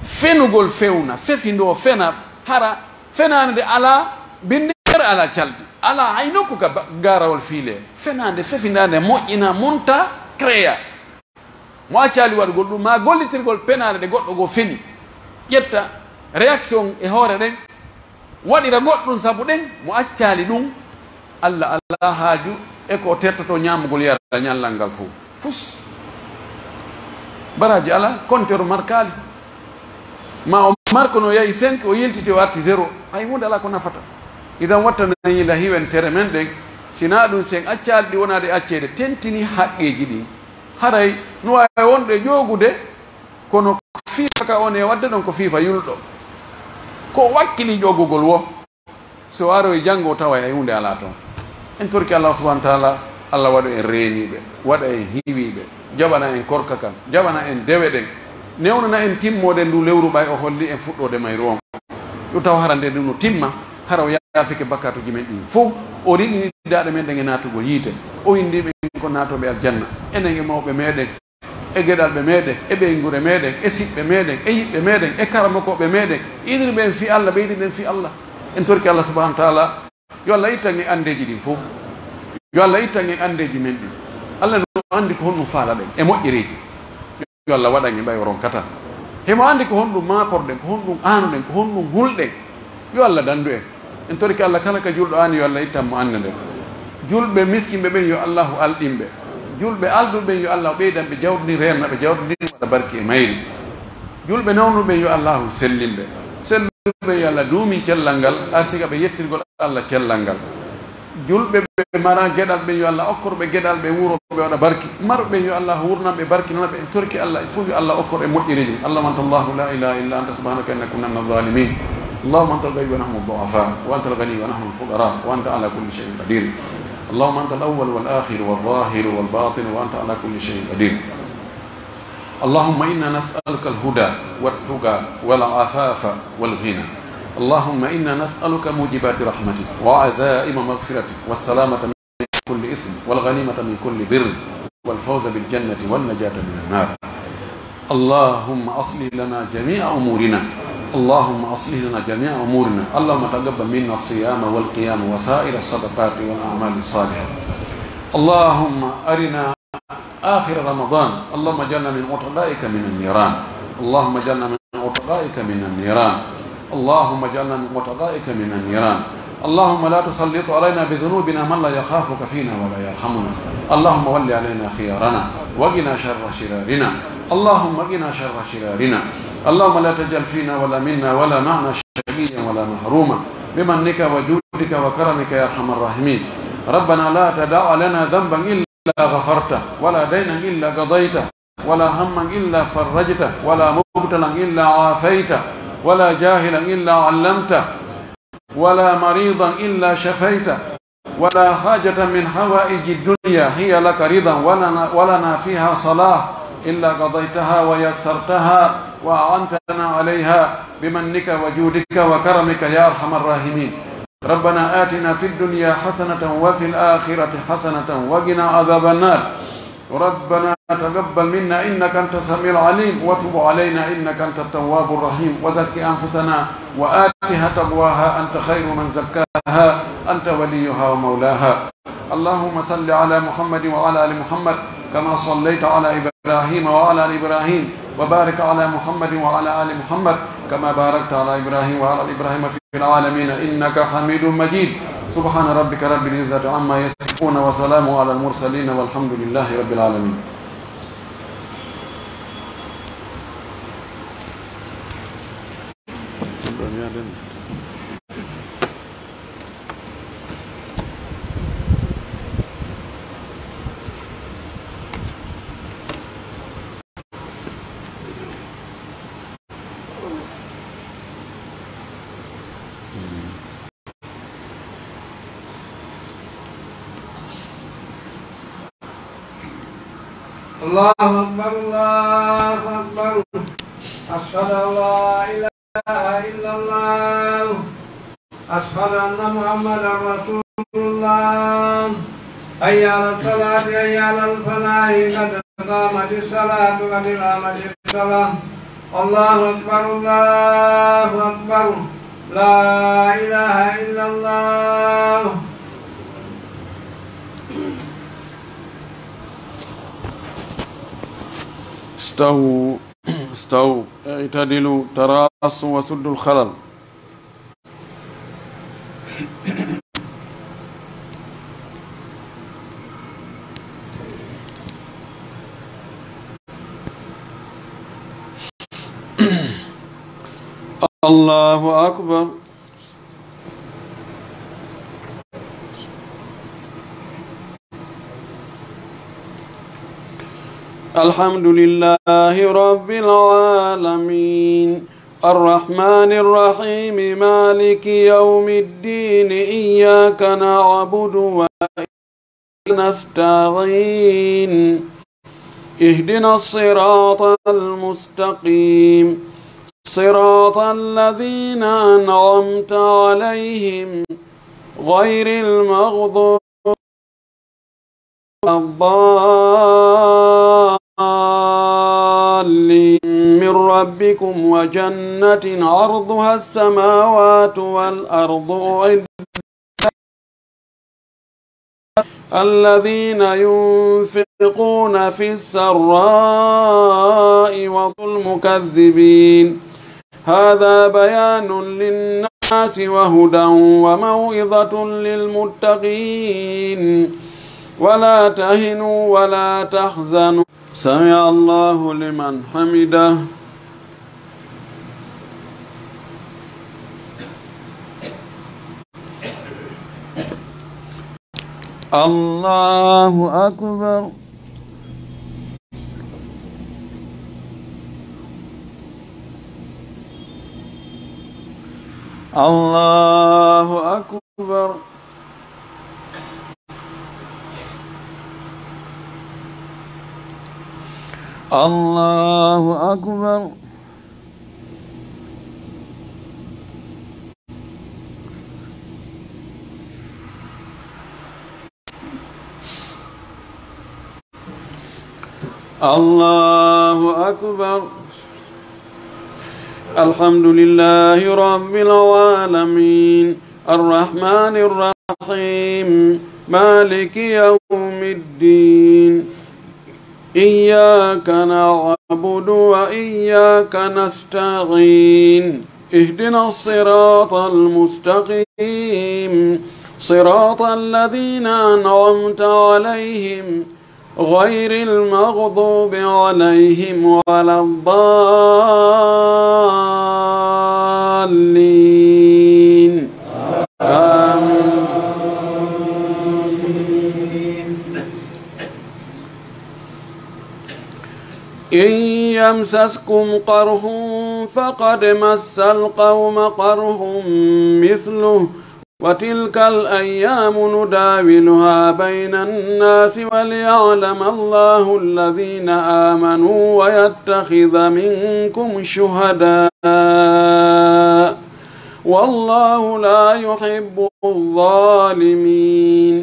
fenugol fewna fefindo fena hara fenande ala bindere ala calɗi ala hay nokku ka garawol fiile fenande fefindande moƴƴina monta créa mo accali waɗugol ɗum ma gollitirgol penade ɗe goɗɗo go feni ƴetta réaction e hoore ɗen waɗira goɗɗum saabu ɗen mo accali ɗum allah ala haaju e ko tertoto ñamugol yara ñallal ngal fof fus baraji ala compteur markali ma o marque no yahi 5 o yeltiti o arti 0 hay hunde ala ko nafata idan wattanañila hiwentere men ɗen sina ɗum sen accali ɗi wonade accede tentini haqqeji ɗi haray no wawi wonɗe ƴogude kono fifa ka on e wadde ɗon ko fifa yulɗo ko wakkili ƴogugol wo so aro e janggo tawa hay hunde ala toon en torki allah subahana taala allah waɗa en reeniɓe waɗa en hiwiɓe jaɓana en korka kam jaɓana en dewe ɗen newnana en timmode ndu lewru ɓay o holli en fuɗɗode mayru on yo taw harande ndu no timma hara o yaafike bakkatuji men ɗin fof o riɗinidaɗe men ɗen e natugol yiite o indiɓe ko natoɓe aljanna enen e mawɓe meɗen e gueɗalɓe meɗen e ɓeygure meɗen e siɓɓe meɗen e yiɓɓe meɗen e karamakoɓe meɗen idirɓe en fi allah ɓeydiɗen fi allah en torki allah subahana taala yo allah ittan e andeji ɗin fof yo allah ittan e andeji men ɗin allah no andi ko honɗum faala ɗen e moƴƴereji yo allah waɗan e ɓay oron kata hemo andi ko honɗum makorɗen ko honɗum anuɗen ko honɗum hulɗen yo allah dandu en torki allah kala ka julɗo ani yo allah ittan mo ande nden julɓe miskimɓe ɓen yo allahu alɗinɓe julɓe alduɓe yo allah ɓeydanɓe jawɗini rennaɓe jawɗini waɗa barki e mayri julɓe nawnuɓe yo allahu sellinɓe selluɓe yo allah duumin cellal ngal arsiga ɓe yettirgol allah cellal ngal julɓe ɓe mara gueɗal ɓe yo allah okkorɓe gueɗal ɓe wuroɓe waɗa barki marɓe yo allah wurnanɓe barkinanaɓe en torki allah fof yo allah okkor e moƴƴereji allahuma anta allahu la ilaha illa anta subhanaka inna kunna min alzalimin اللهم انت الغني ونحن الضعفاء وانت الغني ونحن الفقراء وانت على كل شيء قدير اللهم انت الاول والاخر والظاهر والباطن وانت على كل شيء قدير اللهم انا نسالك الهدى والتقى والعفاف والغنى اللهم انا نسالك موجبات رحمتك وعزائم مغفرتك والسلامه من كل اثم والغنيمه من كل بر والفوز بالجنه والنجاه من النار اللهم اصلح لنا جميع امورنا اللهم أصلح لنا جميع أمورنا اللهم تقبل منا الصيام والقيام وسائر الصدقات والأعمال الصالحة اللهم أرنا آخر رمضان اللهم اجعلنا من عتقائك من النيران اللهم اجعلنا من عتقائك من النيران اللهم اجعلنا من عتقائك من النيران اللهم لا تسلط علينا بذنوبنا من لا يخافك فينا ولا يرحمنا اللهم ول علينا خيارنا وقنا شر شرارنا اللهم قنا شر شرارنا اللهم لا تجعل فينا ولا منا ولا معنا شقيا ولا محروما بمنك وجودك وكرمك يا ارحم الراحمين ربنا لا تدع لنا ذنبا الا غفرته ولا دينا الا قضيته ولا هما الا فرجته ولا مبتلا الا عافيته ولا جاهلا الا علمته ولا مريضا الا شفيته ولا حاجة من حوائج الدنيا هي لك رضا ولنا فيها صلاح إلا قضيتها ويسرتها وأعنتنا عليها بمنك وجودك وكرمك يا أرحم الراحمين ربنا آتنا في الدنيا حسنة وفي الآخرة حسنة وقنا عذاب النار ربنا تقبل منا إنك أنت السميع العليم وتب علينا إنك أنت التواب الرحيم وزك أنفسنا وآتها تقواها أنت خير من زكاها أنت وليها ومولاها اللهم صل على محمد وعلى آل محمد كما صليت على إبراهيم وعلى آل إبراهيم وبارك على محمد وعلى آل محمد كما باركت على إبراهيم وعلى آل إبراهيم في العالمين إنك حميد مجيد سبحان ربك رب العزة عما يصفون وسلام على المرسلين والحمد لله رب العالمين.
الله أكبر الله أكبر أشهد أن لا إله إلا الله أشهد أن محمدا رسول الله حي على الصلاة حي على الفلاح قد قامت الصلاة قد قامت الصلاة الله أكبر الله أكبر لا إله إلا الله.
استووا اعتدلوا تراصوا وسدوا الخلل. الله أكبر. الحمد لله رب العالمين الرحمن الرحيم مالك يوم الدين إياك نعبد وإياك نستعين اهدنا الصراط المستقيم صراط الذين أنعمت عليهم غير المغضوب الضالين من ربكم وجنة عرضها السماوات والأرض الذين ينفقون في السراء والمكذبين هذا بيان للناس وهدى وموعظة للمتقين ولا تهنوا ولا تحزنوا سمع الله لمن حمده. الله أكبر. الله أكبر. الله أكبر. الله أكبر. الحمد لله رب العالمين الرحمن الرحيم مالك يوم الدين إياك نعبد وإياك نستعين اهدنا الصراط المستقيم صراط الذين أنعمت عليهم غير المغضوب عليهم ولا الضالين آمين. إن يمسسكم قرح فقد مس القوم قرح مثله وتلك الأيام نداولها بين الناس وليعلم الله الذين آمنوا ويتخذ منكم شهداء والله لا يحب الظالمين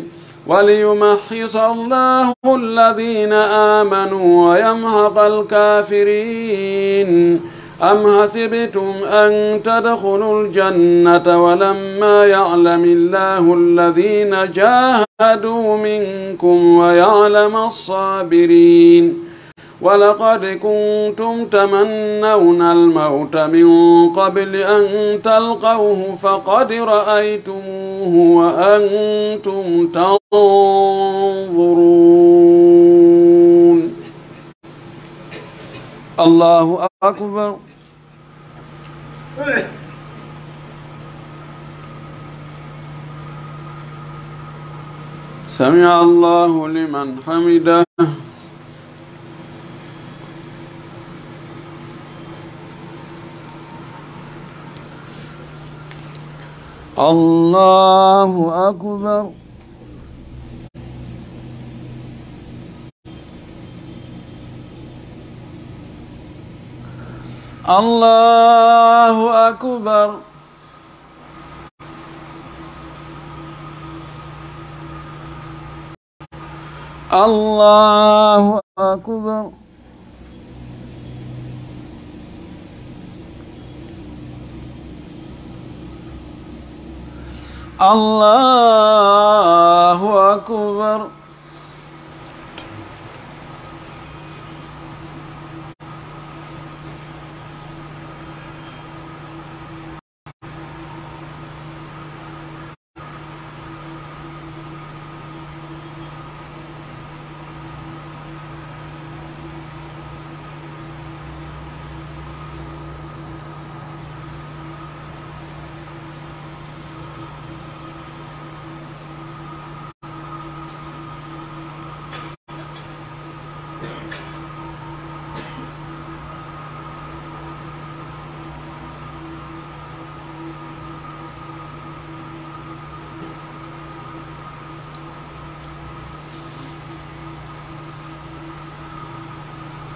وليمحص الله الذين آمنوا ويمحق الكافرين أم حسبتم أن تدخلوا الجنة ولما يعلم الله الذين جاهدوا منكم ويعلم الصابرين ولقد كنتم تمنون الموت من قبل أن تلقوه فقد رأيتموه وأنتم تنظرون الله أكبر سمع الله لمن حمده الله أكبر الله أكبر الله أكبر الله أكبر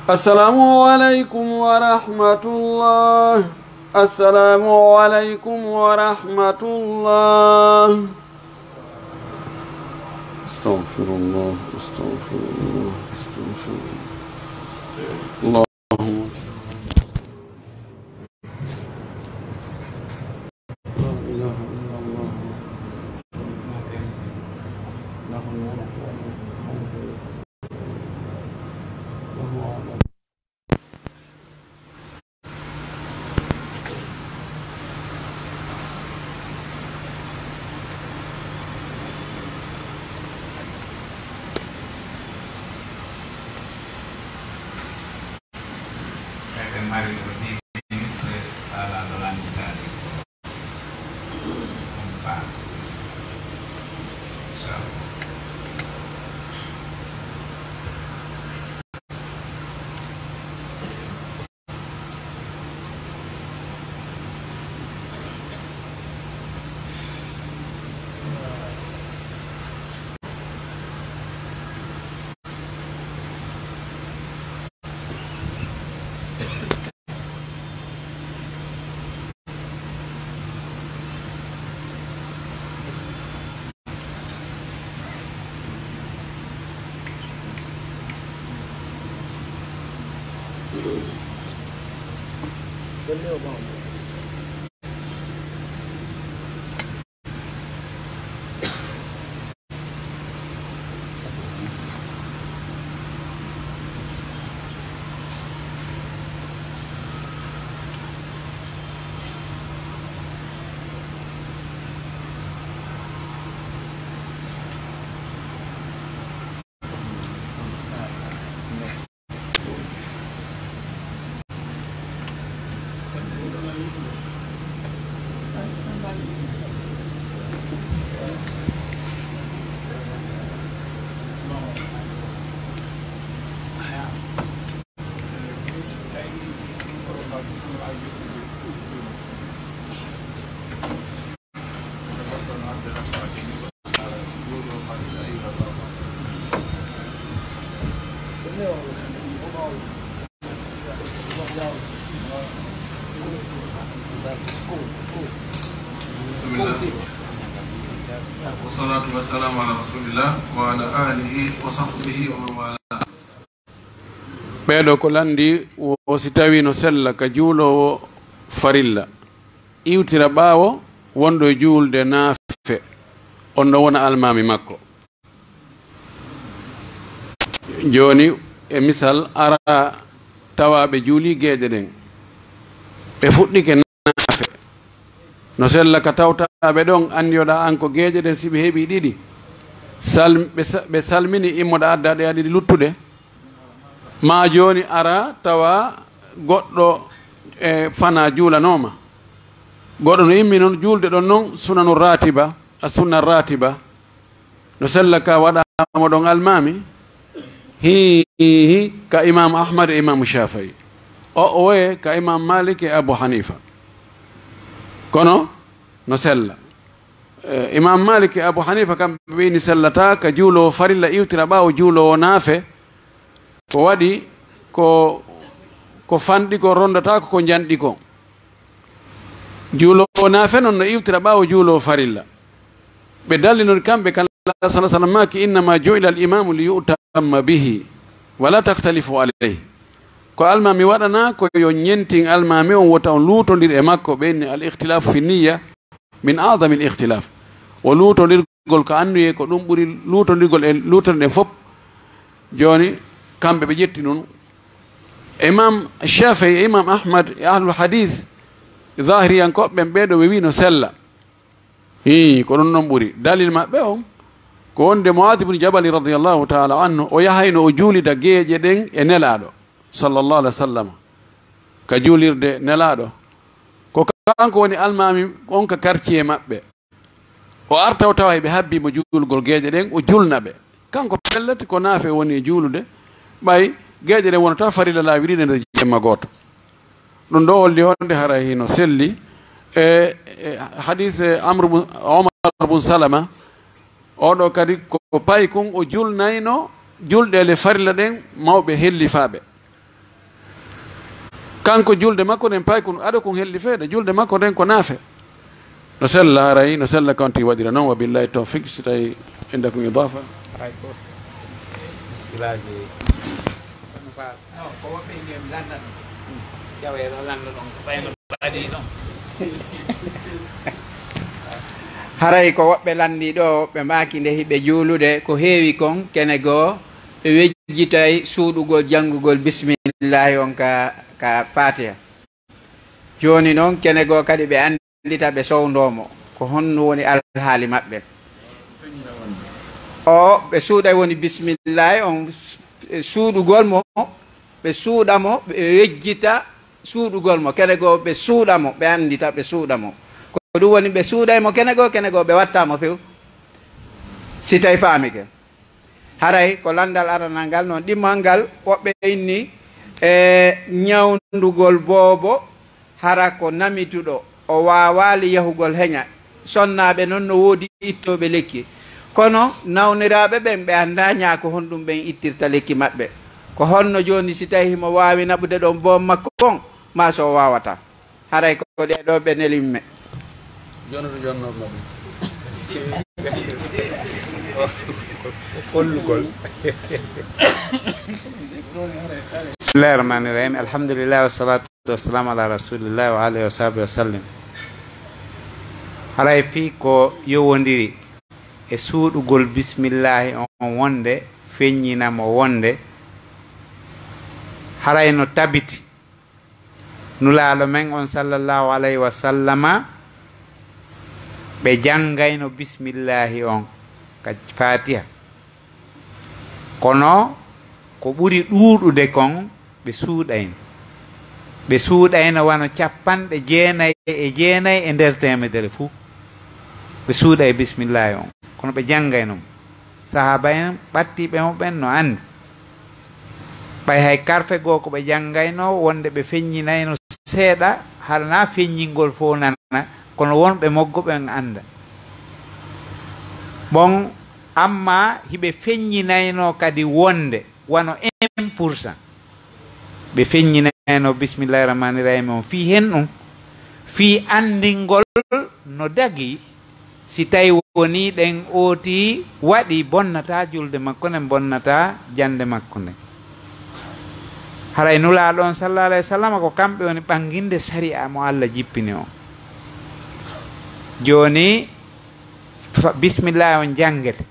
السلام عليكم ورحمة الله السلام عليكم ورحمة الله استغفر الله استغفر الله استغفر الله اللهم لا إله إلا الله له الملك وله الحمد وهو على
mari ini ala dari empat so wassalatu wassalamu ala rasulillah wa ala alihi wa sahbihi wa man wala.
ɓeeɗo ko landi o si tawi no sella ka juulowo farilla iwtira ɓaawo wonɗo e juulde naafe on ɗo wona almami makko. Joni e misal ara tawaɓe juuli geeƴe ɗen ɓe fuɗɗike naafe no sella ka tawtaɓe ɗon andiyoɗa an ko geeƴe ɗen si ɓe heeɓi ɗiɗi ɓe salmini immoɗa addaɗe a ɗiɗi luttuɗe ma joni ara tawa goɗɗo e fana juulanoma goɗɗo no immi noon juulde ɗon noon sunanu ratiba a sunna ratiba no sella ka waɗamo ɗon almami hi ka imam ahmad e imam shafii o woye ka imam malik e abou hanifa kono no sella imam malik e abou hanifa kamɓe ɓeyni sellata ka juulowo farilla iwtira ɓawo juulowo naafe ko waɗi ko fanɗi ko rondata ko janɗi ko juulowo naafe noon no iwtira ɓawo juulowo farilla ɓe dallinori kamɓe kala sa sallam maki innama ju'ila al imamu li yutamma bihi wala tahtalifu alayhi ko almami waɗana ko yo ñentin almami on wota on luutodir e makko ɓenni al ihtilafu fi niya min adami l ihtilaf o luutodirgol ko anduye ko ɗum ɓuri luutodirgol e luutodirɗen fof joni kamɓe ɓe ƴetti noon imam shafii e imam ahmad e ahlul hadith zahiriyankoɓɓen ɓeɗo ɓe wi no sella ko ɗum noon ɓuri dalil maɓɓe on ko wonde Mu'adh ibn Jabal radiyallahu ta'ala anhu o yahayno o juulida geeƴe ɗen e nelaɗo sallallahu alaihi wasallam ka juulirde nelaɗo ko kanko woni almami on ka quartier maɓɓe o arta o tawa ɓe habbimo juulgol geeƴe ɗen o julna ɓe kanko pellete ko naafe woni juulude ɓay geeƴe ɗen wonata farilla laawi ɗiɗi nder jemma gooto ɗum ɗo holli honde hara hino selli e hadith Omar bun Salama oɗo kadi ko payi kon o julnayno julɗele farilla ɗen mawɓe hellifaɓe kanko julde makko ɗen payi kon aɗa kon hellifeɗe julde makko ɗen ko naafe no sella harayi no sella kanti waɗira noon wa billahi tawfiq si tawi inde kon idafa
haray ko woɓɓe landi ɗo ɓe maki nde hiɓe juulude ko heewi kon kene goo ɓe wejjitay suuɗugol janngugol bisimillahi on ka fatiha joni noon kene goo kadi ɓe andita ɓe sowndomo ko honno woni alhaali maɓɓe o ɓe suuɗay woni bisimillahi on suuɗugol mo ɓe suuɗamo ɓe wejjita suuɗugol mo kene goo ɓe suuɗamo ɓe andita ɓe suuɗamo ko ɗum woni ɓe suuɗaymo kene goo ɓe wattamo few si tawi faamike haray ko landal aranal ngal noon ɗimmal ngal woɓɓe inni e ñawndugol boobo hara ko namituɗo o wawali yahugol heña sonnaɓe noon no woodi ittoɓe lekki kono nawniraɓe ɓen ɓe anda ñaako honɗum ɓen ittirta lekki maɓɓe ko honno joni si tawi himo wawi naɓude ɗon boom makko on ma so wawata haray ko ɗeɗo ɓe nelimme
bismillahi rahmani rahim alhamdulillah wassalatu wassalamu ala rasulillah wa alihi wa sahbihi wa sallim haray fi ko yowodiri e suuɗugol bisimillahi on wonde feññinamo wonde haray no tabiti nulaɗo men on sallllahu alayhi wa sallama ɓe janngayno bisimillahi on ka fatiha kono ko ɓuri ɗuuɗude kon ɓe suuɗayno wano 99 e nder temedere fuu ɓe suuɗa e bisimillahi on kono ɓe janngaynomo sahaba en ɓattiɓe mo ɓen no anndi ɓay hay karfe goo ko ɓe janngayno wonde ɓe feññinayno seeɗa harana feññingol fof nana kono wonɓe moggo ɓen annda bon amma hiɓe feññinayno kadi wonde wano 1% ɓe feññinayno bisimillahi rahmani rahim on fi hen ɗum fi andingol no dagi si tawi woni ɗen ooti waɗi bonnata julde makko nden bonnata jande makko nden haray nulaaɗo on sallallahu alayhi wa sallam ko kamɓe woni ɓanginde sariya mo Allah jippini on joni bisimillahi on janggete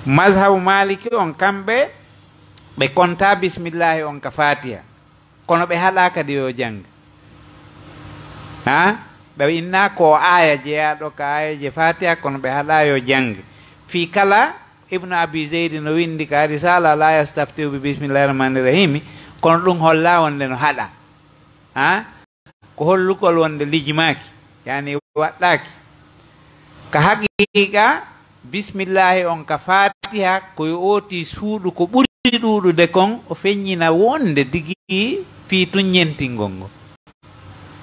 mazhabu maliki on kamɓe ɓe konta bisimillahi on ka fatiha kono ɓe haɗa kadi yo jang ha ɓe inna ko aya jeeyaɗo ka aya je fatiha kono ɓe haɗa yo jang fi kala ibnu abi zeydi no windi ka risala la yastaftiu bi bisimillahi rahmani rahimi kono ɗum holla wonde no haɗa ha ko hollugol wonde lijimaki yani waɗɗaki ka haqiqa bisimillahi on ka fatiha koye oti suuɗu ko ɓuri ɗuɗude kon o feññina wonde digi fi tuññentingol ngo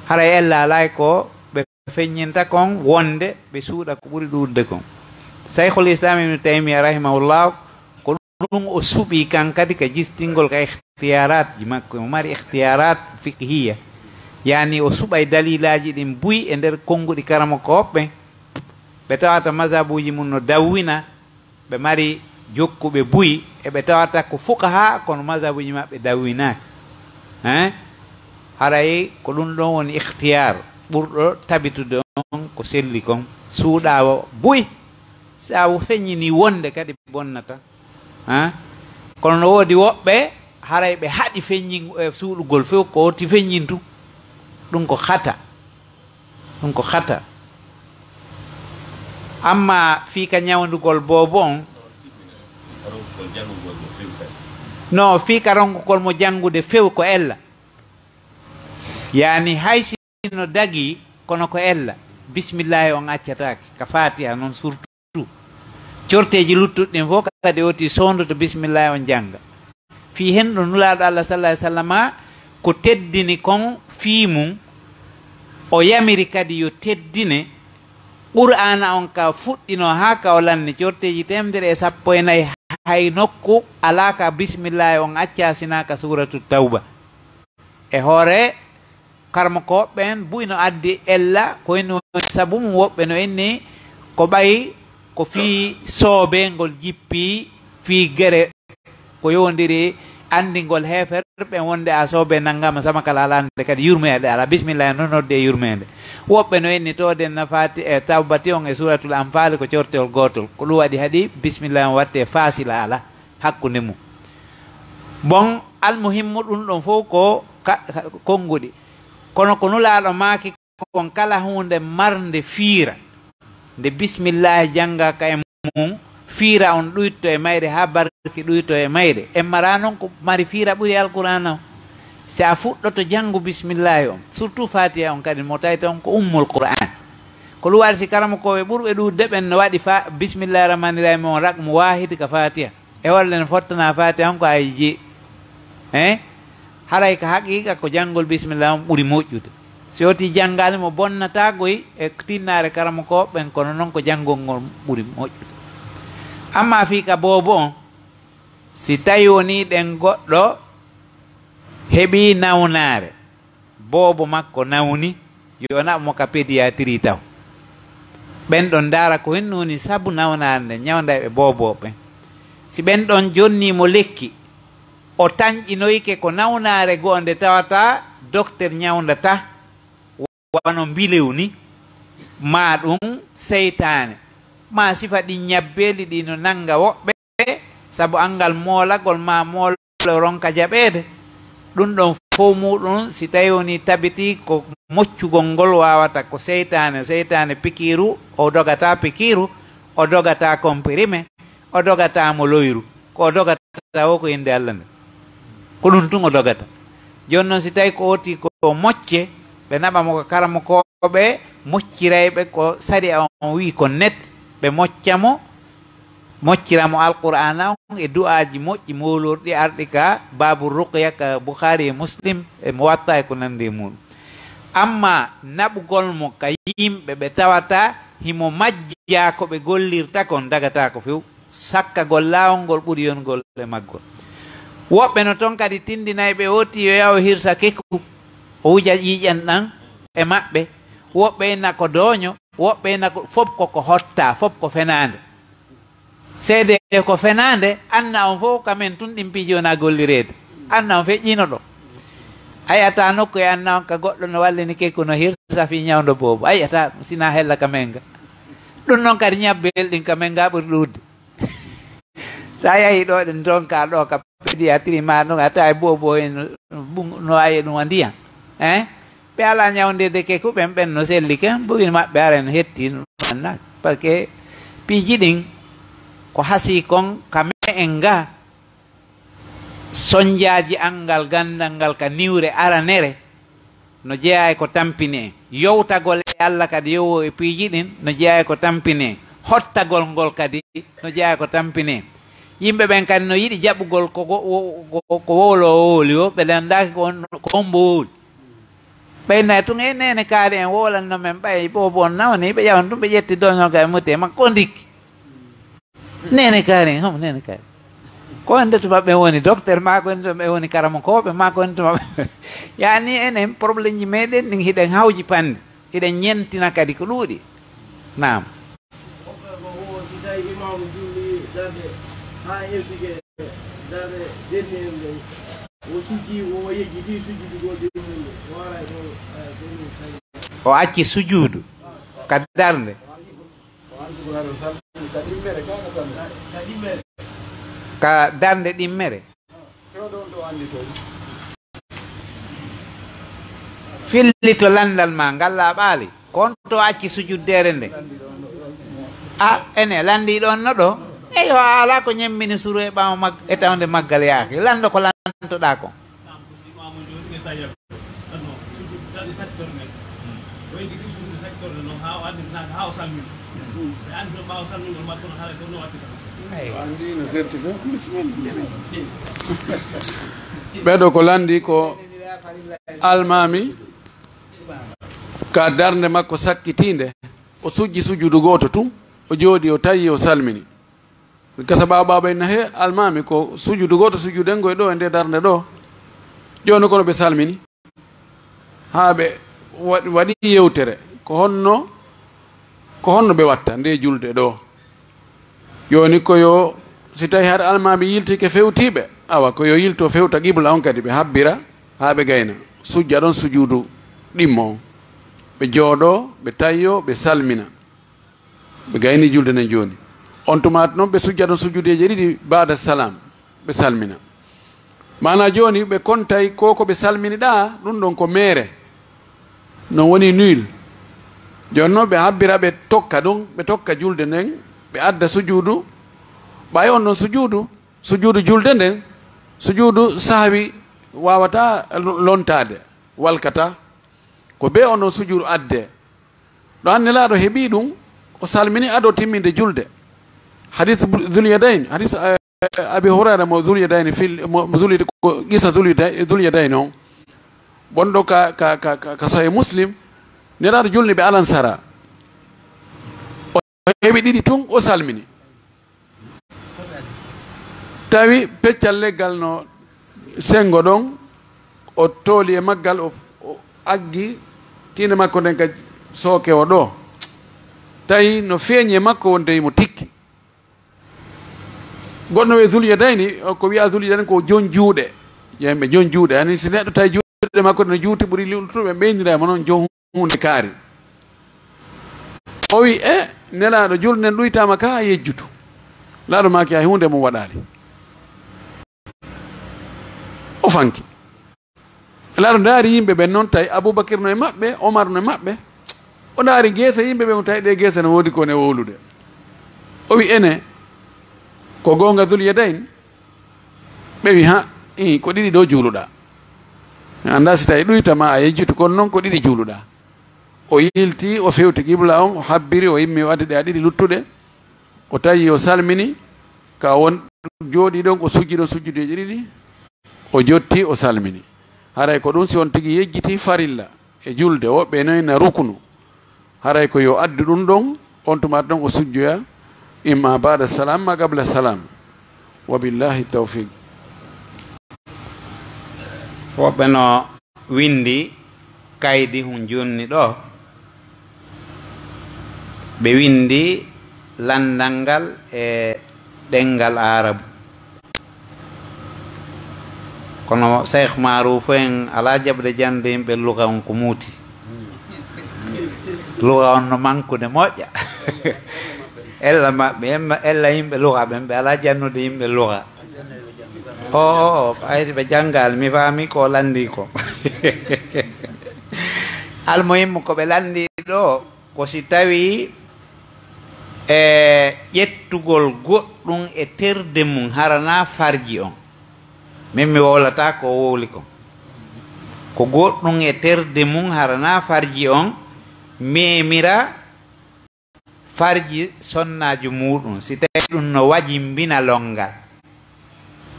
haray ella alay ko ɓe feññinta kon wonde ɓe suuɗa ko ɓuri ɗuɗude kon cheikhul islam ibnu taymia rahimahullah ko ɗum o suuɓi kan kadi ka jistingol ka ihtiyarat ji makko o mari ihtiyarat fiqhiya yani o suɓay dalilaji ɗin buy e nder konnguɗi karama ko hoɓɓe ɓe tawata masabuji mum no dawwina ɓe mari jokkuɓe buy eɓe tawata ko fuqaha kono masabuji maɓɓe dawwinaka haray ko ɗum ɗon woni ihtiyar ɓurɗo tabitude on ko selli kon suuɗa buy sa feññini wonde kadi bonnata kono no woodi woɓɓe haray ɓe haɗi feññin suuɗugol few ko oti feññintu ɗum ko hata amma fiika ñawdugol boobo on no fiika ronkugol mo janngude few ko ella yani hay sino dagi kono ko ella bisimillahi on accatake ka fatiha noon surtout corteji luttuɗɗin fof kadi oti sondoto bisimillahi on janga fi hen ɗo nulaɗo allah sallah ai sallam ko teddini kon fii mum o yamiri kadi yo teddine qur'ana on ka fuɗɗino ha ka o lanni corteji 114 hay nokku ala ka bisimillahi on acca sina ka suratu tawba e hoore karma ko ɓen buyno addi ella ko henni sabu mum woɓɓe no enni ko ɓayi ko fi soobe ngol jippi fi gere ko yowdiri andingol heferɓe wonde a soobe naggama sama kala alande kadi yurmede ala bisimillahi no nodde yurmede woɓɓe no enni toden nafati e tawbati on e suratul anfal ko cortewol gotol ko ɗum waɗi haɗi bisimillahi on watte fasila ala hakkude mum bon almuhimmu ɗum ɗon fof ko konnguɗi kono ko nulaɗo maaki kon kala hunde marde fiira nde bisimillahi janggaka e mum fiira on ɗuytto e mayre ha barki ɗuyto e mayre en mara noon ko mari fiira ɓuuri alqur'ana o si a fuɗɗoto janngu bisimillahi on surtout fatiha on kadi mo tawi tan ko ummul qur'an ko ɗum waɗi si karama koɓe ɓurɓe ɗudde ɓen no waɗi bisimillahi rahmani rahim on rakmu wahidi ka fatiha e holle ne fottana fatiha on ko ay jee haray ko haqiqa ko janngol bisimillahi on ɓuuri moƴƴude si oti janngani mo bonnatagoy e tinnare karama ko ɓen kono noon ko janngol ngol ɓuuri moƴƴude amma fi ka boobo on si tawi woni ɗen goɗɗo heɓi nawnare boobo makko nawni yo naɓmo ka pédiatrie taw ɓen ɗon dara ko henni woni sabu nawnare nde ñawda ɓe booboɓe si ɓen ɗon jonnimo lekki o tañƴinoyke ko nawnare goo nde tawata docteur ñawdata wano mbilew ni ma ɗum seytane ma sifa ɗi ñabbeli ɗi no nanga woɓɓe sabu angal moolagol ma moolo ronka jaɓede ɗum ɗon fof muɗum si tawi woni tabiti ko moccugol ngol wawata ko seytane pikiru o dogata pikiru o dogata comprimé o dogata mo loyru ko dogata o ko inde allah nde ko ɗum tun o dogata joni noon si tawi ko oti ko mocce ɓe naɓamo ko karama koɓe moccirayɓe ko sari on wi ko net ɓe mocciramo alqur'ana on e du'aji moƴƴi mawlorɗi arɗi ka babu ruqya ka boukhari e muslim e mo watta e ko nandi e muɗum amma naɓugol mo ka yimɓe ɓe tawata himo majja ko ɓe gollirta kon dagata ko few sakkagol lawol ngol ɓuuri yongol e maggol woɓɓe no toon kadi tindinayi ɓe oti yo yaw hirsa kekku o wuja ƴiƴan ɗan e maɓɓe woɓɓe enna ko dooño woɓɓe enna fof koko hotta fof ko fenande seede ko fenande anna on fof kamen tun ɗin piiji wona gollirede anna on feƴƴino ɗo ayata nokku e anna on ka goɗɗo no wallini kekku no hirsa fi ñawdo boobo ayata sina hella kamen ga ɗum noon kadi ñabbel ɗin kamen ga ɓuri ɗudde sa yahi ɗo ɗen toon ka ɗo ka pédiatrie ma ɗum ata e bobo en no aye ɗum a ndiyan ɓe ala ñawdede ke ko ɓen ɓen no selli ken bo win maɓɓe ara no hetti annak par ce que piiji ɗin ko hasi kon kame en ga soñjaji angal gandal ngal ka niwre aranere no jeeya ko tampini en yowtagol e Allah kadi yowo e piiji ɗin no jeeya ko tampini en hottagol ngol kadi no jeeya ko tampini en yimɓe ɓen kadi no yiɗi jaɓugol ko wowlo wowli o ɓe landaki ko on mbo wowli ɓeynayi tun e nene kaari en wolanno men ɓay bobo on nawni ɓe ƴawan ɗum ɓe ƴetti doñoga e mutte makko ndikki nene kaari en homo nene kaari ko ende to maɓɓe woni docteur ma ko ende to maɓɓe woni karamokoɓe ma ko ende to maɓɓe yani enen probléme ji meɗen ɗin hiɗen hawji pande hiɗen ñentina kadi ko ɗuuɗi nam o acci sujuudu ka darde ka darde ɗimmere filli to landal ma ngalla ɓaali kon to acci sujuddere nde a ene landi ɗon no ɗo eyo ala ko ñemmini suru e ɓawa e tawde maggal yaake lando ko lantoɗa kon
ɓeɗo ko landi ko almami ka darde makko sakkitinde o sujji sujudu goto tum o jooɗi o tawi o salmini gasa ɓaɓaɓa ena he almami ko sujudu goto sujuden goye ɗo e nde darde ɗo joni kono ɓe salmini ha ɓe waɗi yewtere ko honno ɓe watta nde julde ɗo joni koyo si tawi haɗa almami yiltike fewtiɓe awa koyo yilto fewta qibla on kadi ɓe habbira ha ɓe gayna sujja ɗon sujudu ɗimmo on ɓe jooɗo ɓe tayyo ɓe salmina ɓe gayni julde nen joni on tumata noon ɓe sujja ɗon sujudeji ɗiɗi bada salam ɓe salmina mana joni ɓe kontay ko ɓe salmini ɗa ɗum ɗon ko mere non woni nul joni noon ɓe habbira ɓe tokka ɗum ɓe tokka julde nden ɓe adda sujudu ɓay on ɗon sujudu julde nden sujudu sahwi wawata lontade walkata ko be on ɗon sujudu adde ɗo annelaɗo heeɓi ɗum o salmini ado timminde julde hadith Dhulyadayn hadith abi hurayra mo Dhulyadayn ko qissa Dhulyadayn on bonɗo ka sahih muslim nelaɗo julni ɓe alansara o heeɓi ɗiɗi tun o salmini tawi peccal leggal no sengo ɗon o tooli e maggal o aggi tinde makko nden ka sooke o ɗo tawi no feeñi e makko wonde mo tikki goɗɗo wi Dhulyadayni ko wiya Dhulyadayni ko jon juuɗe yimɓe jon juuɗe ani si neɗɗo tawi juuɗe makko no juuti ɓuuri luttuɓe ɓeydirama noon jon hunde kaari o wi nelaɗo julde nden ɗuytama ka yejjutu laaɗo maki hay hunde mum waɗali o fanki laaɗo daari yimɓe ɓen noon tawi Aboubacry no e maɓɓe Omar no e maɓɓe o daari guese yimɓe ɓe mo tawi ɗe guese no woodi ko ne wowlude o wi ene ko gonga Dhulyadayn ɓe wi ha ko ɗiɗi ɗo juuluɗa anda si tawi ɗuytama a yejjutu kono noon ko ɗiɗi juuluɗa o yilti o fewti qibla on o habbiri o yimmi o addi ɗe a ɗiɗi luttuɗe o tawi o salmini ka won jooɗi ɗon o sujji ɗon sujjudeji ɗiɗi o jotti o salmini haray ko ɗum si on tigi yejjiti farilla e julde woɓɓe noyna rukunu haray ko yo addu ɗum ɗon on tumata ɗon o sujjoya imma bada salam ma qabla salam wa billahi tawfiq
woɓɓe no windi kaydi hum jonni ɗo ɓe windi landal ngal e ɗengal arabu kono Cheikh Marouf en ala jaɓde jande yimɓe luga on ko muuti luga on no mankude moƴƴa ella maɓɓe ella yimɓe luga ɓen ɓe ala jannude yimɓe luga o ɓayti ɓe janngal mi faami ko landi ko almuhimmu ko ɓe landi ɗo ko si tawi ƴettugol goɗɗum e terde mum harana farji on min mi wowlata ko wowli kon ko goɗɗum e terde mum harana farji on memira farji sonnaji muɗum si tawi ɗum no wajimbina longal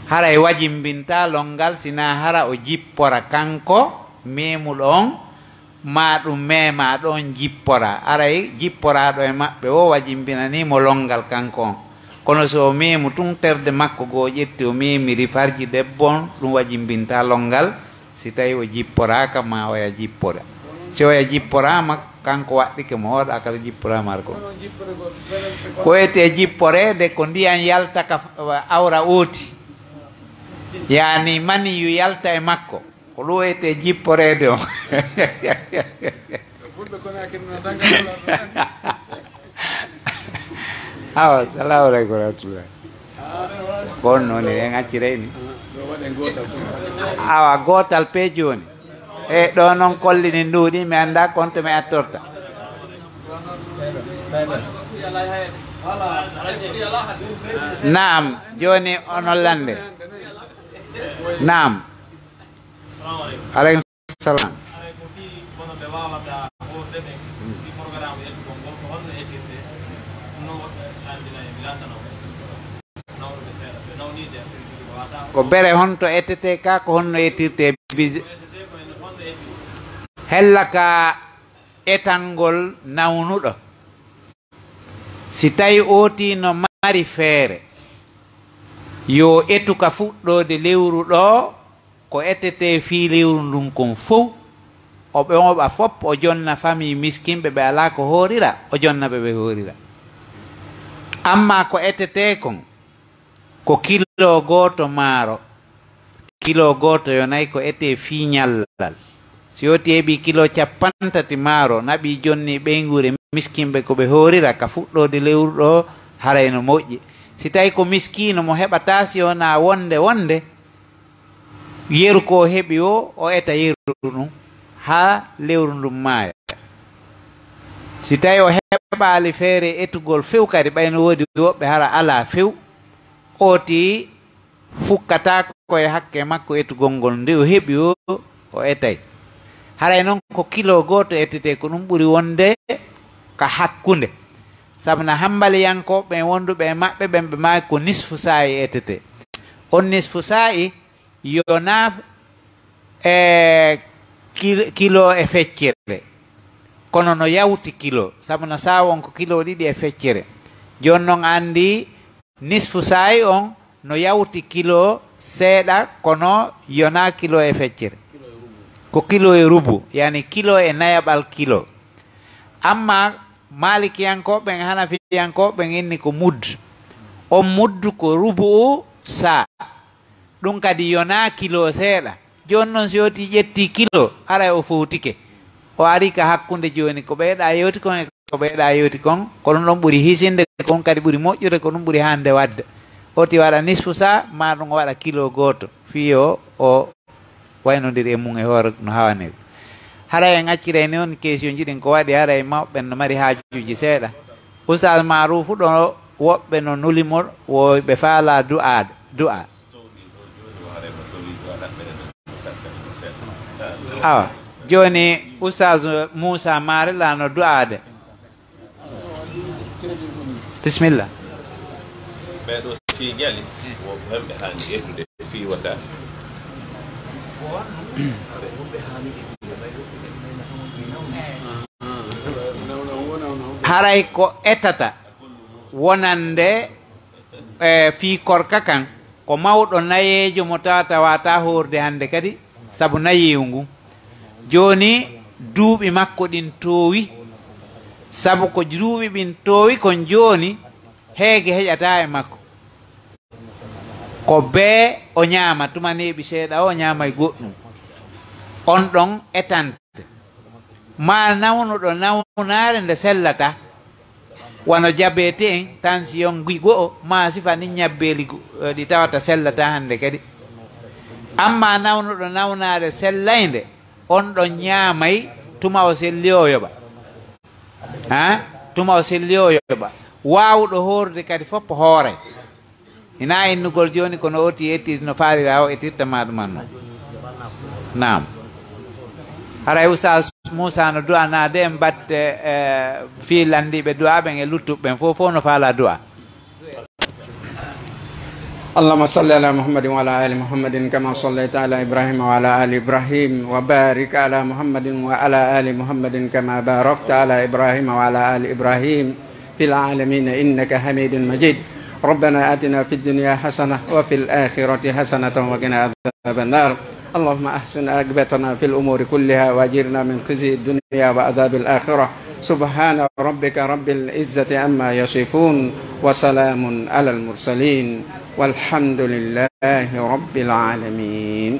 hara e wajimbinta longal sina hara o jippora kanko memuɗo on ma ɗum mema ɗon jippora aray jipporaɗo e maɓɓe o wajimbinanimo longal kanko on kono so o memu tun terde makko goo ƴetti o memiri farji debbon ɗum wajimbinta longal si tawi o jipporaka ma oya jippora si oya jipporama kanko waɗɗike mo hoɗa kala jipporama ar kon ko wiyete jipporede ko ndiyan yalta ka awra ooti yani maniyu yalta e makko ko ɗum wiyete jipporede o awa salamu aleykum rahmatullah kon noon en accireyni awa gotal pe joni e ɗo noon kollini nduuɗi mi annda konto mi attorta naam joni onon lande naam aleykum salam ko bere honto ettete ka ko honno ettirte hella ka etangol nawnuɗo si tawi ooti no mari feere yo etuka fuɗɗode lewru ɗo ko ettete fi lewru ndun kon fof o ɓe oɓa fop o jonna famille miskinɓe ɓe ala ko hoorira o jonna ɓe ɓe hoorira amma ko ettete kon ko kilo goto maaro kilo goto yo nayi ko ette fi ñallal si yoti heɓi kilo 50 maaro naɓi jonni ɓeygure miskinɓe ko ɓe hoorira ka fuɗɗode lewru ɗo harayno moƴƴi si tawi ko miskino mo heɓata si wona wonde yeru ko heɓi o eta yeru ɗum ha lewru ndum maaya si tawi o heɓali feere etugol few kadi ɓayno woodi woɓɓe hara ala few oti fukkata koye hakke makko etugol ngol nde o heɓi o etay haray noon ko kilo goto ettete ko ɗum ɓuuri wonde ka hakkunde sabuna hambaliyankoɓe wonduɓe maɓɓe ɓen ɓe maaki ko nisfu saa'i ettete on nisfu saa'i yona kilo e feccere kono no yawti kilo sabuna saa on ko kilo 2 e feccere joni noon andi nisfu saa'i on no yawti kilo seeɗa kono yona kilo e feccere ko kilo e rubu yani kilo e nayaɓal kilo amma malikiyankoɓen hanafiyankoɓen inni ko mudd on muddu ko rubu sa ɗum kadi yona kilo seeɗa joni noon si yoti ƴetti kilo ara o fowtike o ari ka hakkunde joni ko ɓeyɗa yewti kon e ko ɓeyɗa yewti kon ko ɗum ɗon ɓuuri hisinde kon kadi ɓuuri moƴƴude ko ɗum ɓuuri hande wadde oti waɗa nisfu sa ma ɗum waɗa kilo goto fiyo o waynodiri e mum e hoore no hawaniri hara en accire ni on question jiɗin ko waɗi hara e mawɓe no mari haajuji seeɗa oustal maroufu ɗo woɓɓe no nulimo woɓe faala du'a awa joni oustage Moussa Mare lano du'ade bisimilla
ɓeɗo signali woɓe hemɓe hani ettude fi waddade
haray ko ettata wonande fi korka kan ko mawɗo nayejo mo tawata wata horde hande kadi saabu nayewu ngu joni duuɓi makko ɗin towi saabu ko duuɓi ɓin towi kon joni heege heƴata e makko ko bee o ñaama tumaneɓi seeɗa o ñaama e goɗɗum on ɗon etante ma nawnuɗo nawnare nde sellata wano jabete en tension gui go'o ma sifa ni ñabbeli ɗi tawata sellata hande kadi amma nawnuɗo nawnade sellayde on ɗo ñaamay tuma o selli o yoɓa ha tuma o selli o yoɓa wawɗo horde kadi foppo hoore ina innugol joni kono oti ettide no faalira o ettirta maɗum man noon nam haray oustas Moussa no du'a naade en batte fi landiɓe du'a ɓen e luttuɓeɓen fof no faala du'a.
اللهم صل على محمد وعلى آل محمد كما صليت على إبراهيم وعلى آل إبراهيم وبارك على محمد وعلى آل محمد كما باركت على إبراهيم وعلى آل إبراهيم في العالمين إنك حميد مجيد ربنا آتنا في الدنيا حسنة وفي الآخرة حسنة وقنا عذاب النار اللهم أحسن عاقبتنا في الأمور كلها وأجرنا من خزي الدنيا وعذاب الآخرة سبحان ربك رب العزة عما يصفون وسلام على المرسلين والحمد لله رب العالمين.